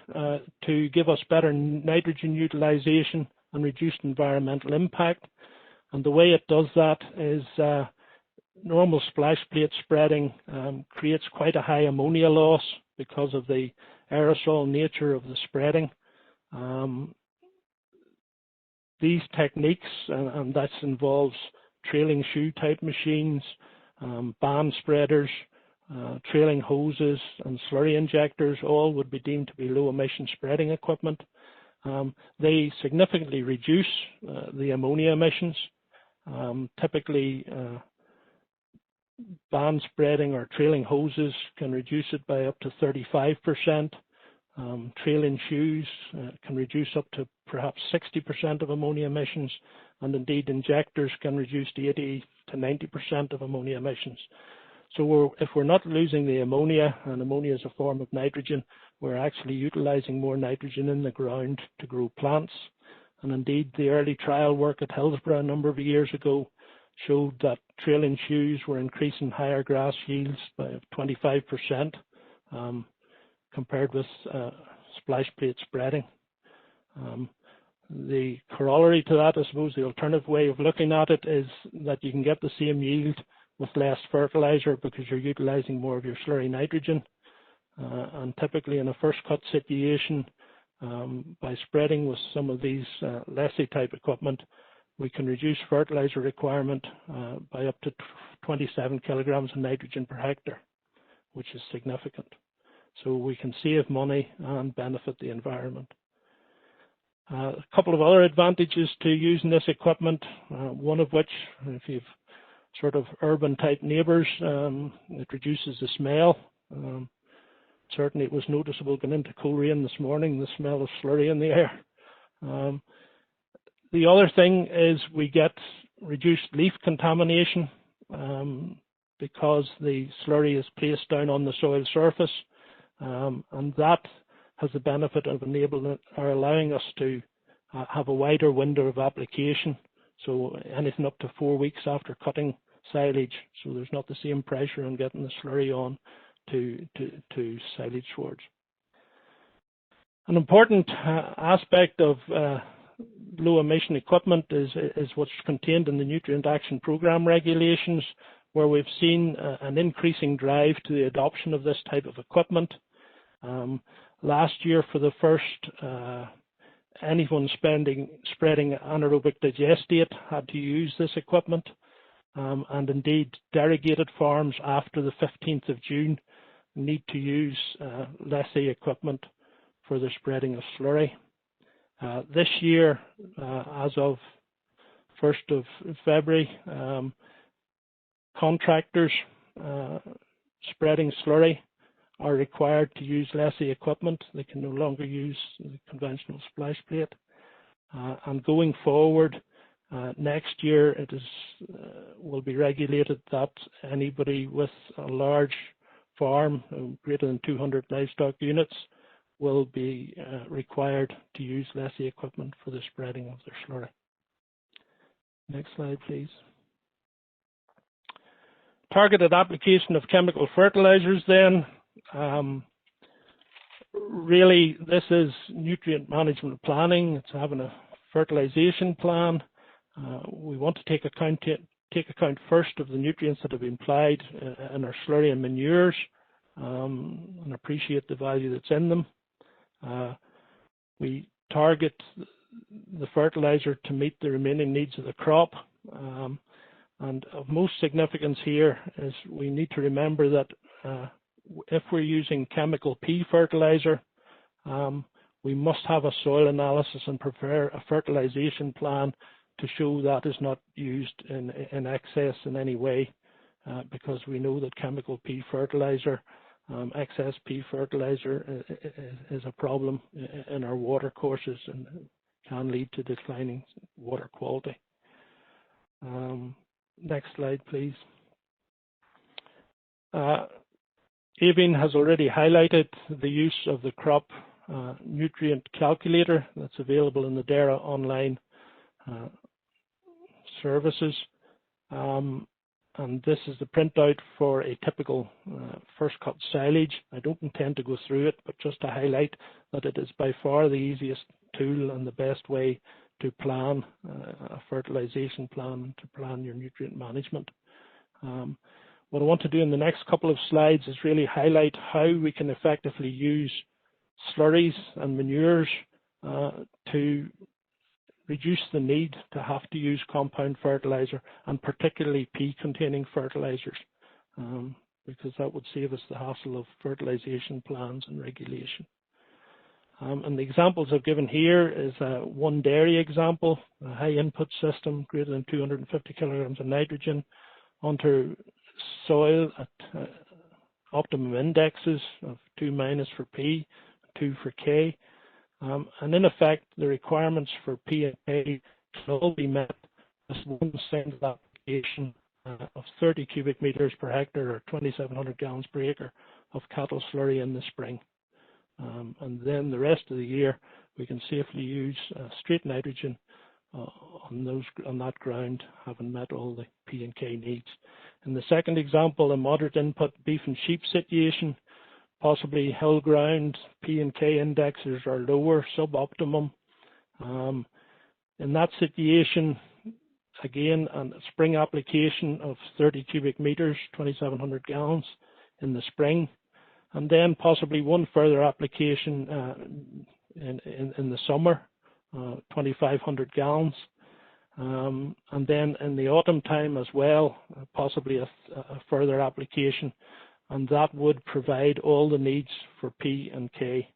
S7: to give us better nitrogen utilisation and reduced environmental impact. And the way it does that is normal splash plate spreading creates quite a high ammonia loss because of the aerosol nature of the spreading. These techniques, and that involves trailing shoe type machines, band spreaders, trailing hoses and slurry injectors all would be deemed to be low emission spreading equipment. They significantly reduce the ammonia emissions. Typically, band spreading or trailing hoses can reduce it by up to 35%. Trailing shoes can reduce up to perhaps 60% of ammonia emissions, and indeed injectors can reduce to 80 to 90% of ammonia emissions. So if we're not losing the ammonia, and ammonia is a form of nitrogen, we're actually utilizing more nitrogen in the ground to grow plants. And indeed, the early trial work at Hillsborough a number of years ago showed that trailing shoes were increasing higher grass yields by 25% compared with splash plate spreading. The corollary to that, I suppose, the alternative way of looking at it is that you can get the same yield with less fertiliser because you're utilising more of your slurry nitrogen. And typically in a first cut situation, by spreading with some of these lessee type equipment, we can reduce fertiliser requirement by up to 27 kilograms of nitrogen per hectare, which is significant. So we can save money and benefit the environment. A couple of other advantages to using this equipment, one of which, if you've sort of urban type neighbours, it reduces the smell. Certainly it was noticeable going into Coleraine this morning, the smell of slurry in the air. The other thing is we get reduced leaf contamination because the slurry is placed down on the soil surface, and that has the benefit of enabling or allowing us to have a wider window of application. So anything up to 4 weeks after cutting silage, so there's not the same pressure on getting the slurry on to silage swords. An important aspect of low emission equipment is what's contained in the Nutrient Action Programme regulations, where we've seen an increasing drive to the adoption of this type of equipment. Last year, for the first, anyone spreading anaerobic digestate had to use this equipment, and indeed derogated farms after the 15th of June need to use lessee equipment for the spreading of slurry. This year, as of 1st of February, contractors spreading slurry are required to use lessee equipment. They can no longer use the conventional splash plate. And going forward, next year it will be regulated that anybody with a large farm, greater than 200 livestock units, will be required to use lessee equipment for the spreading of their slurry. Next slide, please. Targeted application of chemical fertilizers then. Really, this is nutrient management planning. It's having a fertilization plan. We want to take account first of the nutrients that have been applied in our slurry and manures, and appreciate the value that's in them. We target the fertilizer to meet the remaining needs of the crop. And of most significance here is we need to remember that if we're using chemical P fertilizer, we must have a soil analysis and prepare a fertilization plan to show that is not used in excess in any way, because we know that chemical P fertilizer, excess P fertilizer is a problem in our water courses and can lead to declining water quality. Next slide, please. Avin has already highlighted the use of the crop nutrient calculator that's available in the DARA online services. And this is the printout for a typical first cut silage. I don't intend to go through it, but just to highlight that it is by far the easiest tool and the best way to plan a fertilization plan, to plan your nutrient management. What I want to do in the next couple of slides is really highlight how we can effectively use slurries and manures to reduce the need to have to use compound fertiliser, and particularly P-containing fertilisers, because that would save us the hassle of fertilisation plans and regulation. And the examples I've given here is one dairy example, a high input system greater than 250 kilograms of nitrogen onto soil at optimum indexes of 2- for P, 2 for K. And in effect, the requirements for P and K can all be met with one single application of 30 cubic meters per hectare or 2,700 gallons per acre of cattle slurry in the spring. And then the rest of the year, we can safely use straight nitrogen on that ground, having met all the P and K needs. In the second example, a moderate input beef and sheep situation, possibly hill ground, P and K indexes are lower, suboptimum. In that situation, again, a spring application of 30 cubic meters, 2,700 gallons in the spring, and then possibly one further application in the summer, 2,500 gallons. And then in the autumn time as well, possibly a further application, and that would provide all the needs for P and K.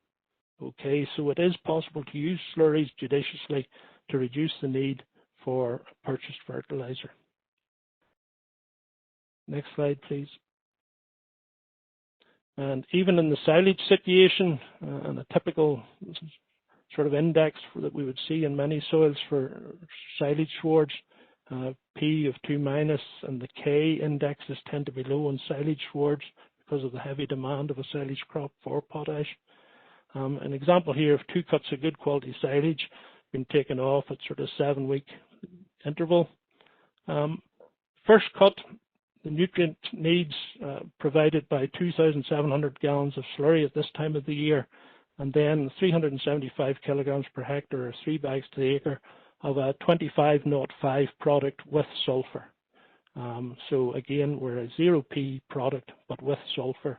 S7: Okay, so it is possible to use slurries judiciously to reduce the need for purchased fertilizer. Next slide, please. And even in the silage situation, and a typical sort of index that we would see in many soils for silage swards, P of 2- and the K indexes tend to be low on silage swards because of the heavy demand of a silage crop for potash. An example here of 2 cuts of good quality silage being taken off at sort of 7-week interval. First cut, the nutrient needs provided by 2,700 gallons of slurry at this time of the year, and then 375 kilograms per hectare, or 3 bags to the acre, of a 2505 product with sulfur. So again, we're a 0P product, but with sulfur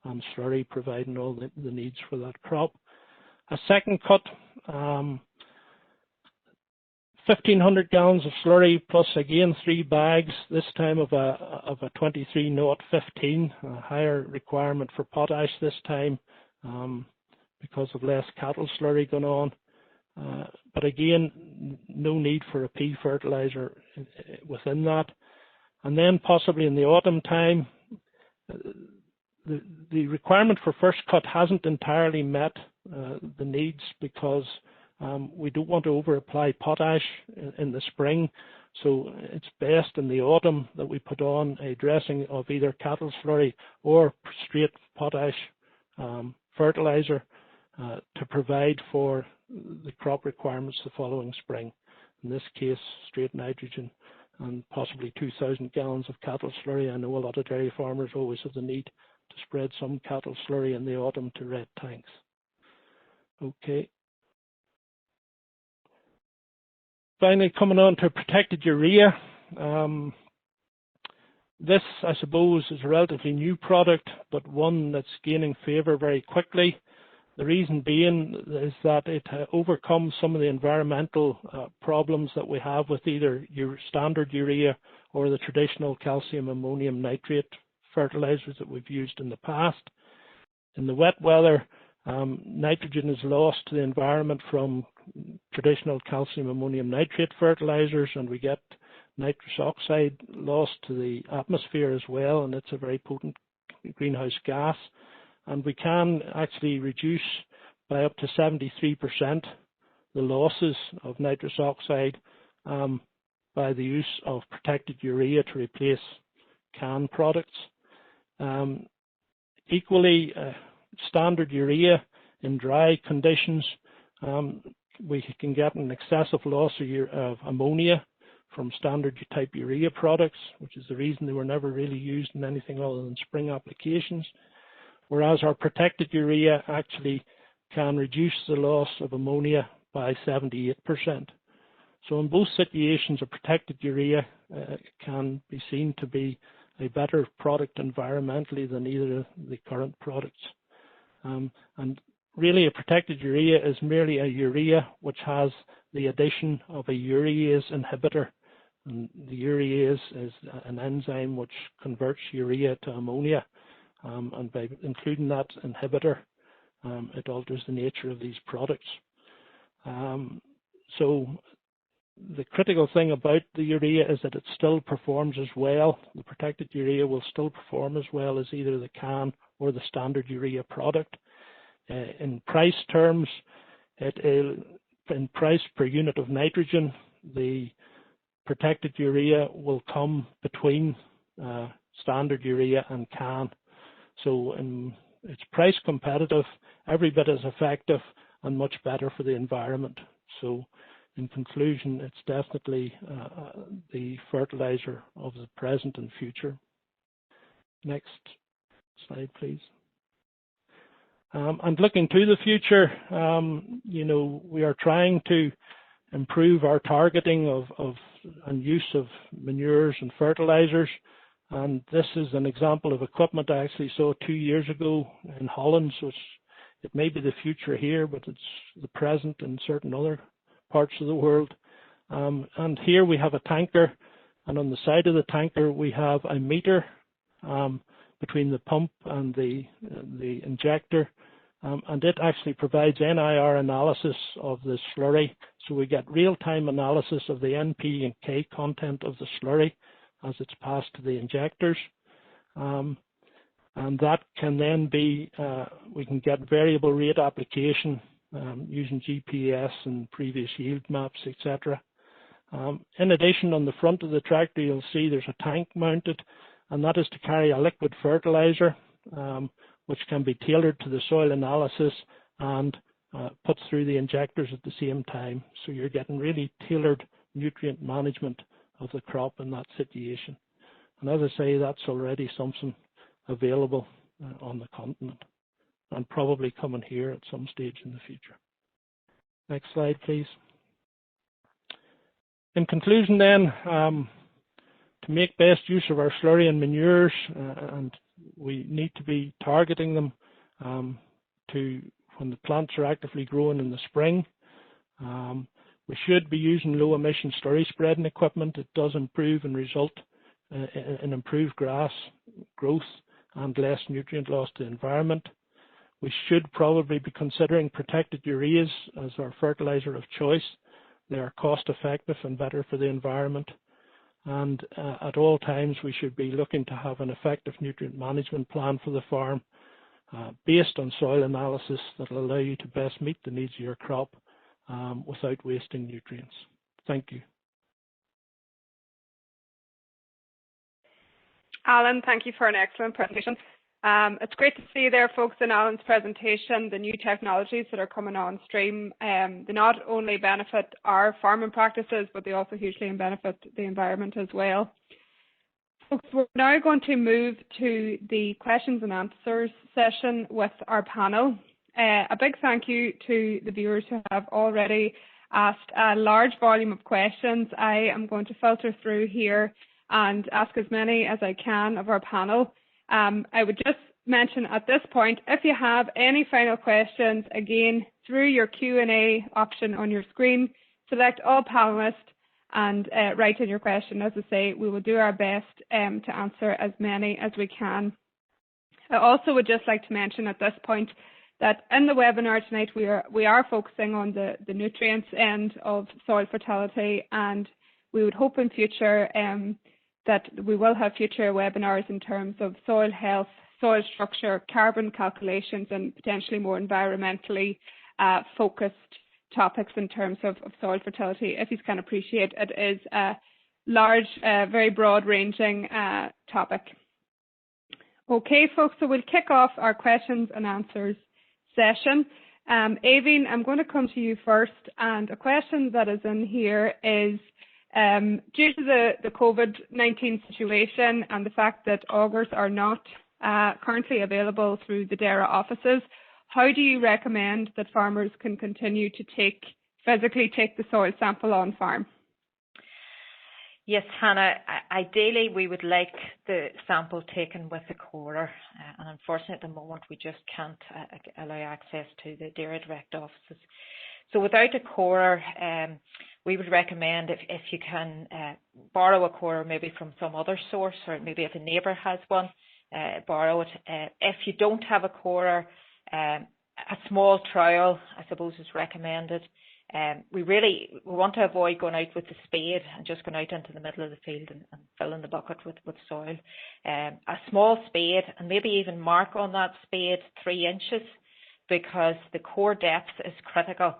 S7: and slurry providing all the needs for that crop. A second cut, 1,500 gallons of slurry plus again 3 bags, this time of a 23-15, a higher requirement for potash this time because of less cattle slurry going on. But again, no need for a P fertilizer within that. And then possibly in the autumn time, the requirement for first cut hasn't entirely met the needs because we don't want to over apply potash in the spring. So it's best in the autumn that we put on a dressing of either cattle slurry or straight potash fertilizer to provide for the crop requirements the following spring. In this case, straight nitrogen and possibly 2,000 gallons of cattle slurry. I know a lot of dairy farmers always have the need to spread some cattle slurry in the autumn to red tanks. Okay. Finally, coming on to protected urea. This, I suppose, is a relatively new product, but one that's gaining favour very quickly. The reason being is that it overcomes some of the environmental problems that we have with either standard urea or the traditional calcium ammonium nitrate fertilizers that we've used in the past. In the wet weather, nitrogen is lost to the environment from traditional calcium ammonium nitrate fertilizers, and we get nitrous oxide lost to the atmosphere as well, and it's a very potent greenhouse gas. And we can actually reduce by up to 73% the losses of nitrous oxide by the use of protected urea to replace canned products. Equally, standard urea in dry conditions, we can get an excessive loss of ammonia from standard type urea products, which is the reason they were never really used in anything other than spring applications. Whereas our protected urea actually can reduce the loss of ammonia by 78%. So in both situations, a protected urea can be seen to be a better product environmentally than either of the current products. And really a protected urea is merely a urea which has the addition of a urease inhibitor. And the urease is an enzyme which converts urea to ammonia, and by including that inhibitor, it alters the nature of these products. So the critical thing about the urea is that it still performs as well. The protected urea will still perform as well as either the CAN or the standard urea product. In price terms, in price per unit of nitrogen, the protected urea will come between standard urea and CAN. So it's price competitive, every bit as effective, and much better for the environment. So in conclusion, it's definitely the fertilizer of the present and future. Next slide, please. And looking to the future, we are trying to improve our targeting and use of manures and fertilizers. And this is an example of equipment I actually saw 2 years ago in Holland. So it may be the future here, but it's the present in certain other parts of the world. And here we have a tanker, and on the side of the tanker we have a meter between the pump and the injector, and it actually provides NIR analysis of the slurry, so we get real-time analysis of the NP and K content of the slurry as it's passed to the injectors, and that can then be, we can get variable rate application using GPS and previous yield maps, etc. In addition, on the front of the tractor you'll see there's a tank mounted, and that is to carry a liquid fertilizer which can be tailored to the soil analysis and put through the injectors at the same time. So you're getting really tailored nutrient management of the crop in that situation. And as I say, that's already something available on the continent and probably coming here at some stage in the future. Next slide, please. In conclusion then, to make best use of our slurry and manures, and we need to be targeting them to when the plants are actively growing in the spring. We should be using low emission slurry spreading equipment. It does improve and result in improved grass growth and less nutrient loss to the environment. We should probably be considering protected ureas as our fertilizer of choice. They are cost effective and better for the environment. And at all times we should be looking to have an effective nutrient management plan for the farm based on soil analysis that will allow you to best meet the needs of your crop without wasting nutrients. Thank you.
S4: Alan, thank you for an excellent presentation. It's great to see there, folks, in Alan's presentation, the new technologies that are coming on stream. They not only benefit our farming practices, but they also hugely benefit the environment as well. Folks, we're now going to move to the questions and answers session with our panel. A big thank you to the viewers who have already asked a large volume of questions. I am going to filter through here and ask as many as I can of our panel. I would just mention at this point, if you have any final questions, again, through your Q&A option on your screen, select all panelists and write in your question. As I say, we will do our best to answer as many as we can. I also would just like to mention at this point that in the webinar tonight, we are focusing on the nutrients end of soil fertility, and we would hope in future that we will have future webinars in terms of soil health, soil structure, carbon calculations, and potentially more environmentally focused topics in terms of soil fertility. If you can appreciate, it is a large, very broad-ranging topic. Okay, folks, so we'll kick off our questions and answers session. Aoibhinn, I'm going to come to you first, and a question that is in here is, due to the COVID-19 situation and the fact that augers are not currently available through the DARA offices, how do you recommend that farmers can continue to physically take the soil sample on farm?
S5: Yes, Hannah, ideally we would like the sample taken with a corer, and unfortunately at the moment we just can't allow access to the DARA direct offices. So without a corer, we would recommend if you can borrow a corer maybe from some other source, or maybe if a neighbour has one, borrow it. If you don't have a corer, a small trowel, I suppose, is recommended. We want to avoid going out with the spade and just going out into the middle of the field and filling the bucket with soil. A small spade, and maybe even mark on that spade 3 inches, because the core depth is critical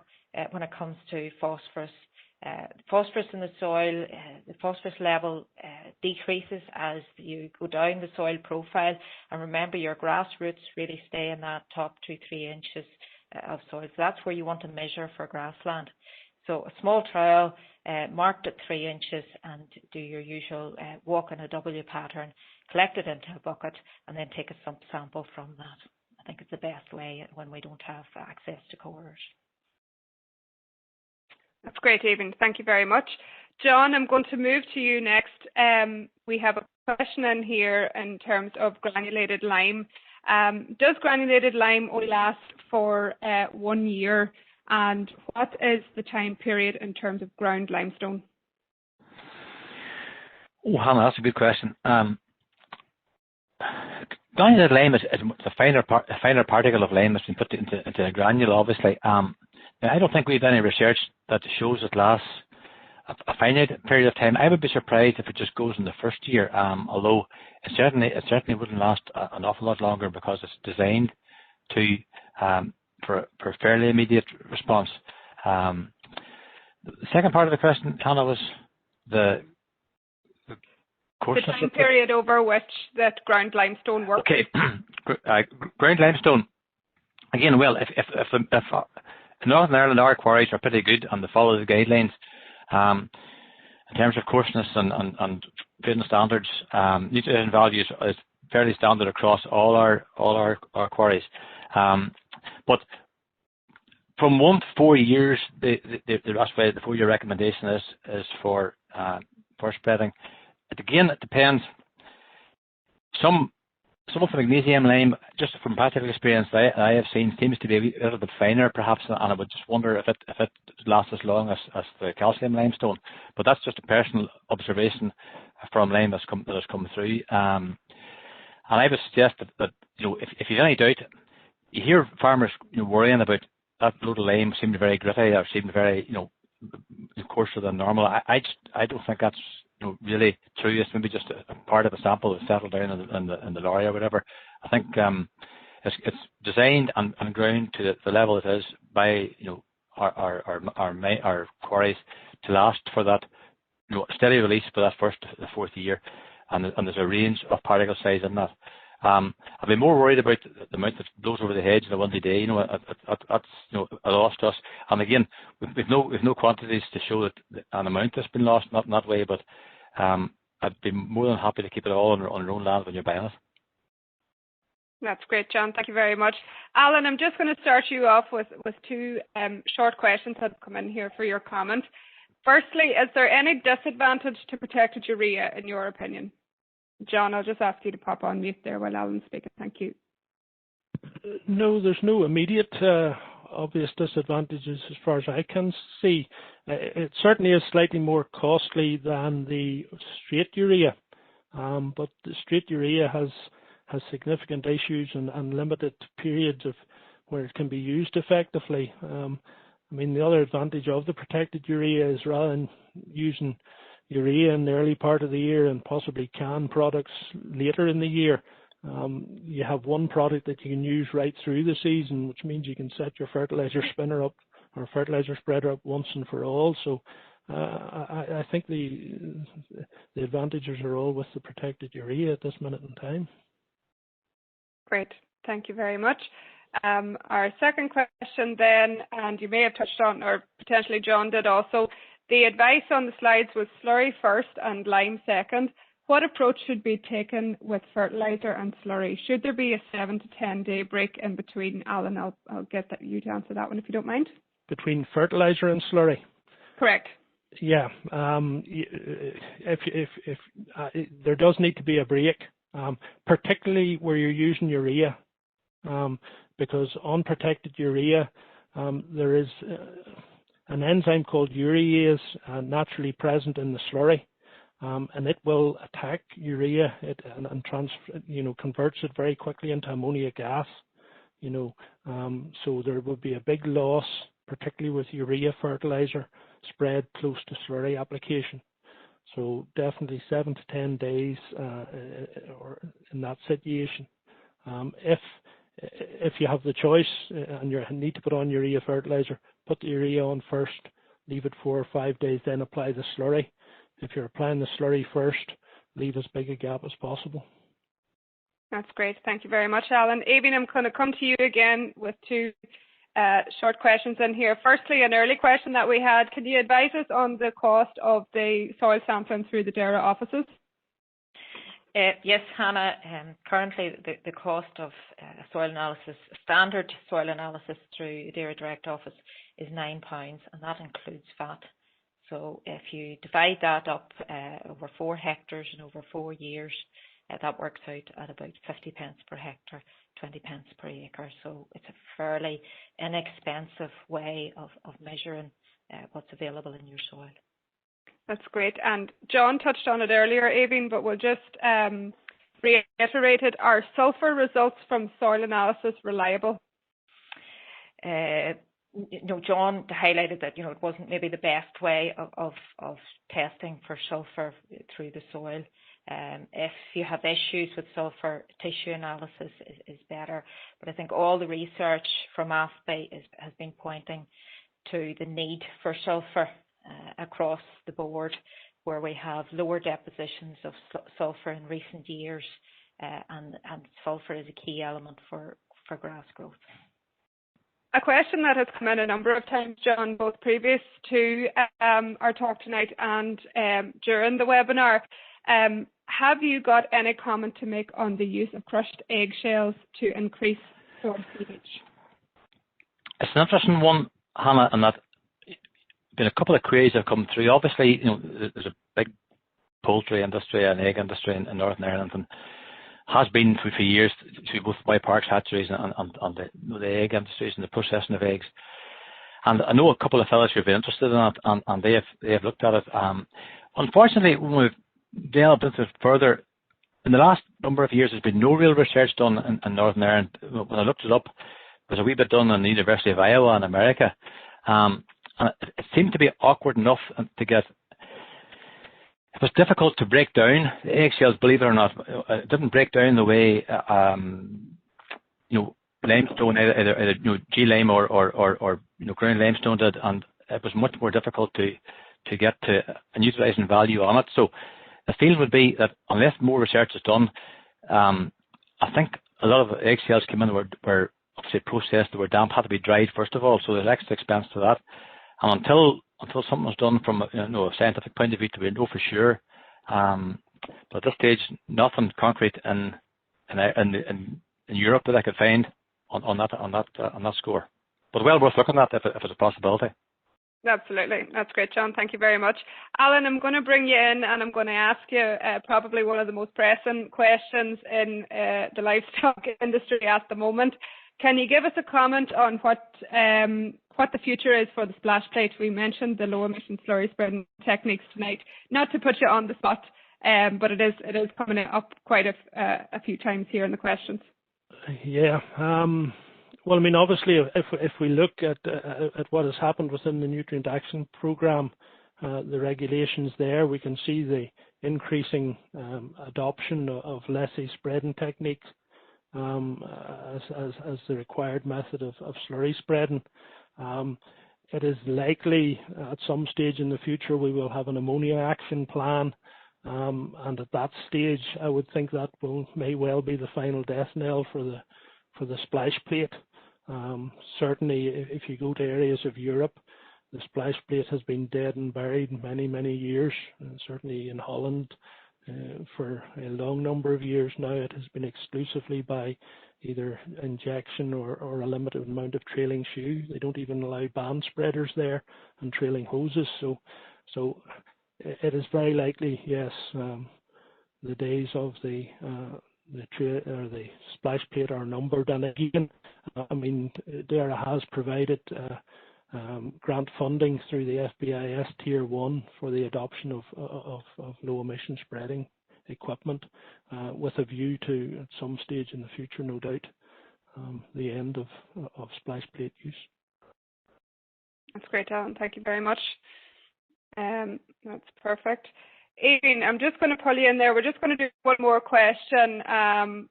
S5: when it comes to phosphorus. Phosphorus in the soil, the phosphorus level decreases as you go down the soil profile, and remember your grass roots really stay in that top 2-3 inches of soil. So that's where you want to measure for grassland. So a small trowel marked at 3 inches, and do your usual walk in a W pattern, collect it into a bucket, and then take a sample from that. I think it's the best way when we don't have access to corers.
S4: That's great, Aidan. Thank you very much. John, I'm going to move to you next. We have a question in here in terms of granulated lime. Does granulated lime only last for 1 year? And what is the time period in terms of ground limestone?
S6: Oh, Hannah, that's a good question. Granulated lime is a finer particle of lime that's been put into a granule, obviously. Now, I don't think we have any research that shows it lasts a finite period of time. I would be surprised if it just goes in the first year, although it certainly wouldn't last an awful lot longer, because it's designed to for fairly immediate response. The second part of the question, Hannah, was the
S4: time period over which that ground limestone works. Okay,
S6: ground limestone. Again, well, if in Northern Ireland, our quarries are pretty good and they follow the guidelines in terms of coarseness and fitting standards. Nutrient values is fairly standard across all our quarries. But from 1 to 4 years, the 4-year recommendation is for spreading. Again, it depends. Some of the magnesium lime, just from practical experience I have seen, seems to be a little bit finer, perhaps, and I would just wonder if it lasts as long as the calcium limestone. But that's just a personal observation from lime that has come through. And I would suggest that if you've any doubt, you hear farmers worrying about that load of lime seemed very gritty or seemed very coarser than normal. I don't think that's really true. It's maybe just a part of the sample that's settled down in the lorry or whatever. I think it's designed and ground to the level it is by our quarries to last for that steady release for that first to the 4th year, and there's a range of particle size in that. I'd be more worried about the amount that blows over the hedge in a one day. That's a loss to us. And again, we've no quantities to show that an amount that's been lost, not in that way. But I'd be more than happy to keep it all on your own land when you're buying it.
S4: That's great, John. Thank you very much. Alan, I'm just going to start you off with 2 short questions that have come in here for your comment. Firstly, is there any disadvantage to protected urea in your opinion? John, I'll just ask you to pop on mute there while Alan's speaking. Thank you.
S7: No, there's no immediate obvious disadvantages as far as I can see. It certainly is slightly more costly than the straight urea, but the straight urea has significant issues and limited periods of where it can be used effectively. The other advantage of the protected urea is, rather than using urea in the early part of the year and possibly canned products later in the year, you have one product that you can use right through the season, which means you can set your fertilizer spinner up or fertilizer spreader up once and for all. So I think the advantages are all with the protected urea at this minute in time.
S4: Great, thank you very much. Our second question then, and you may have touched on, or potentially John did also, the advice on the slides was slurry first and lime second. What approach should be taken with fertiliser and slurry? Should there be a 7 to 10 day break in between? Alan, I'll get you to answer that one if you don't mind.
S7: Between fertiliser and slurry?
S4: Correct.
S7: Yeah. If there does need to be a break, particularly where you're using urea, because unprotected urea there is an enzyme called urease naturally present in the slurry, and it will attack urea and converts it very quickly into ammonia gas. So there would be a big loss, particularly with urea fertilizer spread close to slurry application. So definitely 7 to 10 days or in that situation. If you have the choice and you need to put on urea fertilizer, put the urea on first, leave it 4 or 5 days, then apply the slurry. If you're applying the slurry first, leave as big a gap as possible.
S4: That's great. Thank you very much, Alan. Aoibhinn, I'm going to come to you again with two short questions in here. Firstly, an early question that we had, can you advise us on the cost of the soil sampling through the DAERA offices?
S5: Yes, Hannah. Currently, the cost of soil analysis, standard soil analysis through the DAERA Direct Office is £9, and that includes VAT. So if you divide that up over 4 hectares and over 4 years, that works out at about 50 pence per hectare, 20 pence per acre. So it's a fairly inexpensive way of measuring what's available in your soil.
S4: That's great. And John touched on it earlier, Aoibhinn, but we'll just reiterate it. Are sulphur results from soil analysis reliable?
S5: John highlighted that it wasn't maybe the best way of testing for sulphur through the soil. If you have issues with sulphur, tissue analysis is better. But I think all the research from AFBI has been pointing to the need for sulphur across the board, where we have lower depositions of sulphur in recent years, and sulphur is a key element for grass growth.
S4: A question that has come in a number of times, John, both previous to our talk tonight and during the webinar. Have you got any comment to make on the use of crushed eggshells to increase soil pH?
S6: It's an interesting one, Hannah, and that been a couple of queries have come through. Obviously, there's a big poultry industry and egg industry in Northern Ireland, and has been for years through both my parks hatcheries and the egg industries and the processing of eggs. And I know a couple of fellows who've been interested in it, and they have looked at it. Unfortunately, when we've delved into it further, in the last number of years, there's been no real research done in Northern Ireland. When I looked it up, there's a wee bit done in the University of Iowa in America. And it seemed to be awkward enough to get. It was difficult to break down the eggshells, believe it or not. It didn't break down the way limestone, either G-lime or ground limestone did, and it was much more difficult to get to an utilising value on it. So the feeling would be that unless more research is done, I think a lot of eggshells came in were obviously processed, they were damp, had to be dried first of all, so there's extra expense to that. And until something was done from a scientific point of view, to know for sure. But at this stage, nothing concrete in Europe that I could find on that score. But well worth looking at if it's a possibility.
S4: Absolutely. That's great, John. Thank you very much. Alan, I'm going to bring you in and I'm going to ask you probably one of the most pressing questions in the livestock industry at the moment. Can you give us a comment on what the future is for the splash plate? We mentioned the low emission slurry spreading techniques tonight. Not to put you on the spot, but it is coming up quite a few times here in the questions.
S7: Yeah. Well, I mean, obviously, if we look at what has happened within the Nutrient Action Programme, the regulations there, we can see the increasing adoption of lessee spreading techniques as the required method of slurry spreading. It is likely at some stage in the future we will have an ammonia action plan, and at that stage I would think that may well be the final death knell for the splash plate. Certainly if you go to areas of Europe, the splash plate has been dead and buried many years, and certainly in Holland for a long number of years now it has been exclusively by either injection or a limited amount of trailing shoe. They don't even allow band spreaders there and trailing hoses. So it is very likely, yes, the days of the the splash plate are numbered. And again, I mean, DARA has provided grant funding through the FBIS Tier 1 for the adoption of low emission spreading equipment, with a view to, at some stage in the future, no doubt, the end of splash plate use.
S4: That's great, Alan. Thank you very much. That's perfect. Aileen, I'm just going to pull you in there. We're just going to do one more question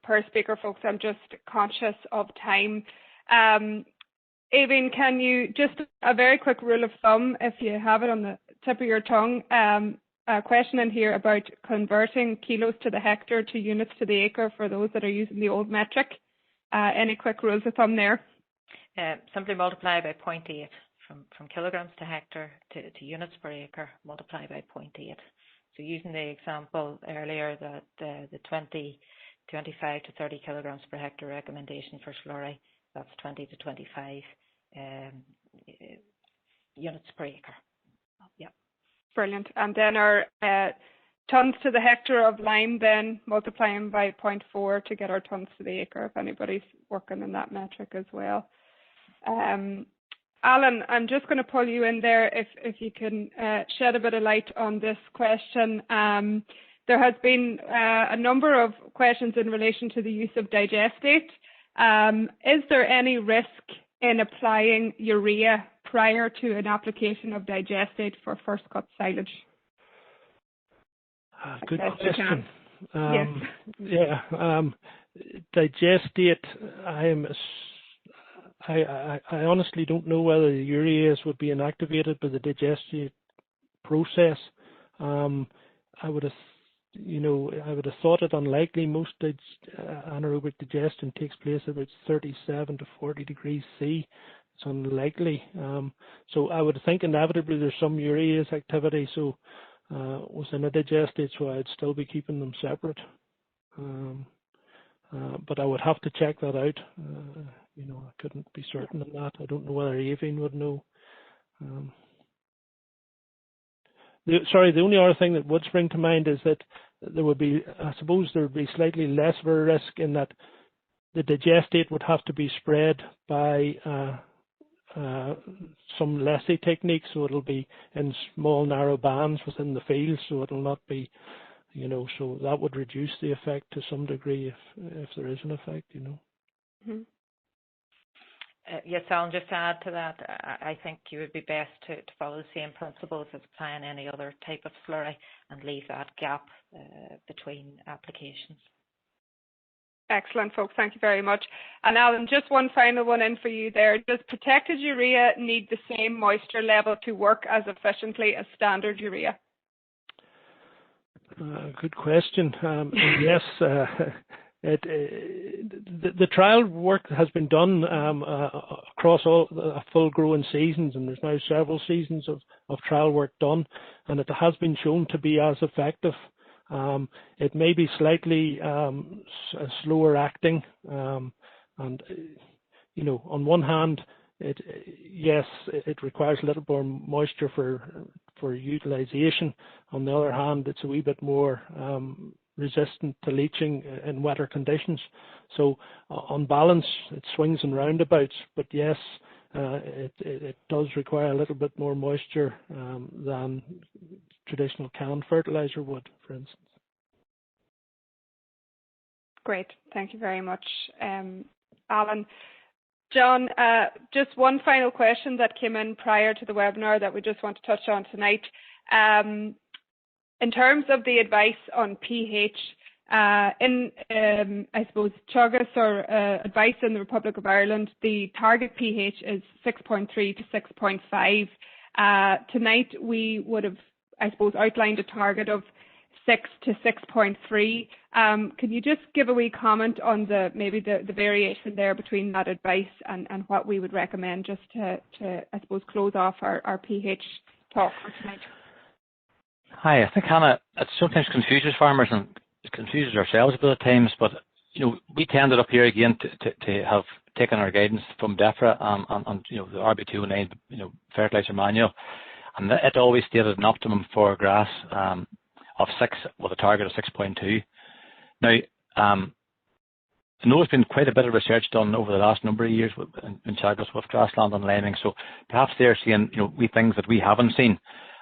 S4: per speaker, folks. I'm just conscious of time. Aileen, can you, just a very quick rule of thumb, if you have it on the tip of your tongue, a question in here about converting kilos to the hectare to units to the acre for those that are using the old metric. Any quick rules of thumb there?
S5: Simply multiply by 0.8 from kilograms to hectare to units per acre, multiply by 0.8. So using the example earlier that the 25 to 30 kilograms per hectare recommendation for slurry, that's 20 to 25 units per acre. Yeah.
S4: Brilliant. And then our tons to the hectare of lime, then multiplying by 0.4 to get our tons to the acre, if anybody's working in that metric as well. Alan, I'm just going to pull you in there if you can shed a bit of light on this question. There has been a number of questions in relation to the use of digestate. Is there any risk in applying urea prior to an application of digestate for first cut silage?
S7: Good question.
S4: Yes.
S7: Yeah, digestate, I honestly don't know whether the ureas would be inactivated by the digestate process. I would have thought it unlikely. Most anaerobic digestion takes place at about 37 to 40 degrees C. It's unlikely. So I would think inevitably there's some urease activity. So within a digestate, so I'd still be keeping them separate. But I would have to check that out. I couldn't be certain on that. I don't know whether Aileen would know. The only other thing that would spring to mind is that there would be, I suppose there would be slightly less of a risk in that the digestate would have to be spread by some lessee technique, so it'll be in small narrow bands within the field, so it'll not be, so that would reduce the effect to some degree if there is an effect,
S4: Mm-hmm.
S5: Yes, Alan, just to add to that, I think you would be best to follow the same principles as applying any other type of slurry and leave that gap between applications.
S4: Excellent, folks. Thank you very much. And Alan, just one final one in for you there. Does protected urea need the same moisture level to work as efficiently as standard urea?
S7: Good question. Yes, the trial work has been done across all full growing seasons, and there's now several seasons of trial work done, and it has been shown to be as effective. It may be slightly slower acting, and on one hand, it requires a little more moisture for utilization. On the other hand, it's a wee bit more resistant to leaching in wetter conditions. So on balance, it swings and roundabouts, but yes, it does require a little bit more moisture than traditional canned fertilizer would, for instance.
S4: Great, thank you very much, Alan. John, just one final question that came in prior to the webinar that we just want to touch on tonight. In terms of the advice on pH, I suppose Teagasc or advice in the Republic of Ireland, the target pH is 6.3 to 6.5. Tonight we would have, I suppose, outlined a target of 6 to 6.3. Can you just give a wee comment on maybe the variation there between that advice and what we would recommend, just to I suppose close off our pH talk for tonight?
S6: Hi, I think, Hannah, it sometimes confuses farmers and it confuses ourselves a bit at times, but we tended up here again to have taken our guidance from DEFRA on the RB209 fertiliser manual, and it always stated an optimum for grass of 6 with a target of 6.2. Now, I know there's been quite a bit of research done over the last number of years in Teagasc with grassland and liming, so perhaps they're seeing, wee things that we haven't seen.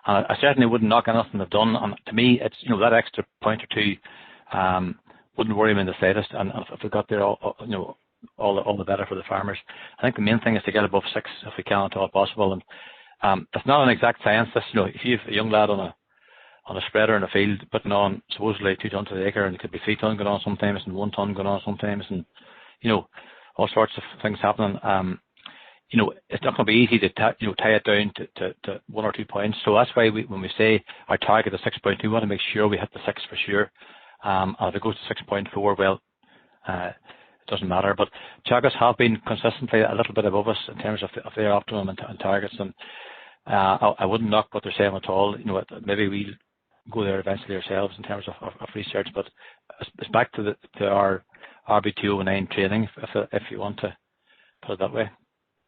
S6: I certainly wouldn't knock anything they've done, and to me, it's, that extra point or two wouldn't worry me in the slightest, and if we got there, all the better for the farmers. I think the main thing is to get above 6 if we can at all possible, and it's not an exact science. This, if you have a young lad on a spreader in a field putting on supposedly 2 tons to the acre, and it could be 3 tons going on sometimes and 1 ton going on sometimes, and all sorts of things happening. It's not going to be easy to tie it down to 1 or 2 points. So that's why when we say our target is 6.2, we want to make sure we hit the 6 for sure. And if it goes to 6.4, well, it doesn't matter. But Teagasc have been consistently a little bit above us in terms of their optimum and targets, and I wouldn't knock what they're saying at all. Maybe we'll go there eventually ourselves in terms of research, but it's back to our RB209 training, if you want to put it that way.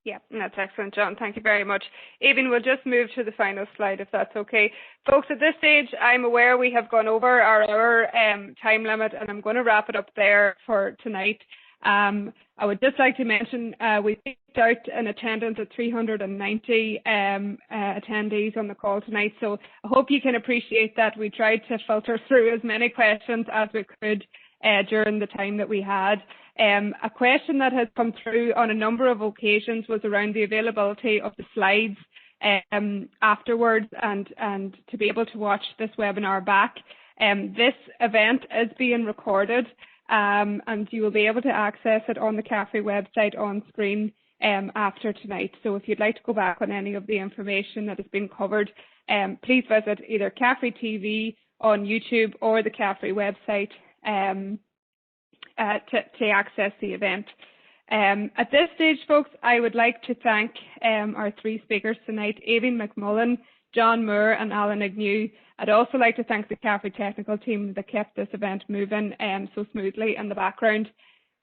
S4: Yeah, that's excellent, John. Thank you very much. Eamon, we'll just move to the final slide, if that's okay. Folks, at this stage, I'm aware we have gone over our hour time limit, and I'm going to wrap it up there for tonight. I would just like to mention we picked out an attendance of 390 attendees on the call tonight, so I hope you can appreciate that. We tried to filter through as many questions as we could during the time that we had. A question that has come through on a number of occasions was around the availability of the slides afterwards and to be able to watch this webinar back. This event is being recorded and you will be able to access it on the CAFRE website on screen after tonight. So if you'd like to go back on any of the information that has been covered, please visit either CAFRE TV on YouTube or the CAFRE website to access the event. At this stage, folks, I would like to thank our 3 speakers tonight, Eamon McMullen, John Moore and Alan Agnew. I'd also like to thank the CAFRE technical team that kept this event moving so smoothly in the background.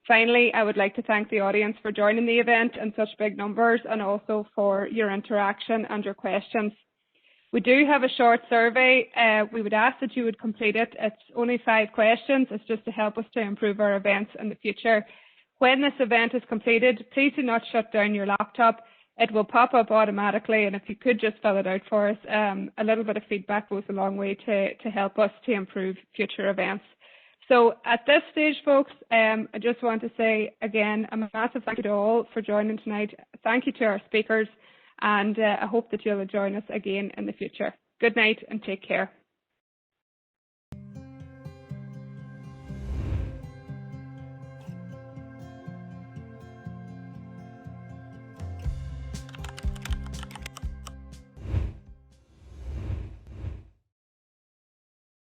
S4: Finally, I would like to thank the audience for joining the event in such big numbers, and also for your interaction and your questions. We do have a short survey. We would ask that you would complete it. It's only 5 questions. It's just to help us to improve our events in the future. When this event is completed, please do not shut down your laptop. It will pop up automatically, and if you could just fill it out for us, a little bit of feedback goes a long way to help us to improve future events. So at this stage, folks, I just want to say again, a massive thank you to all for joining tonight. Thank you to our speakers, and I hope that you'll join us again in the future. Good night and take care.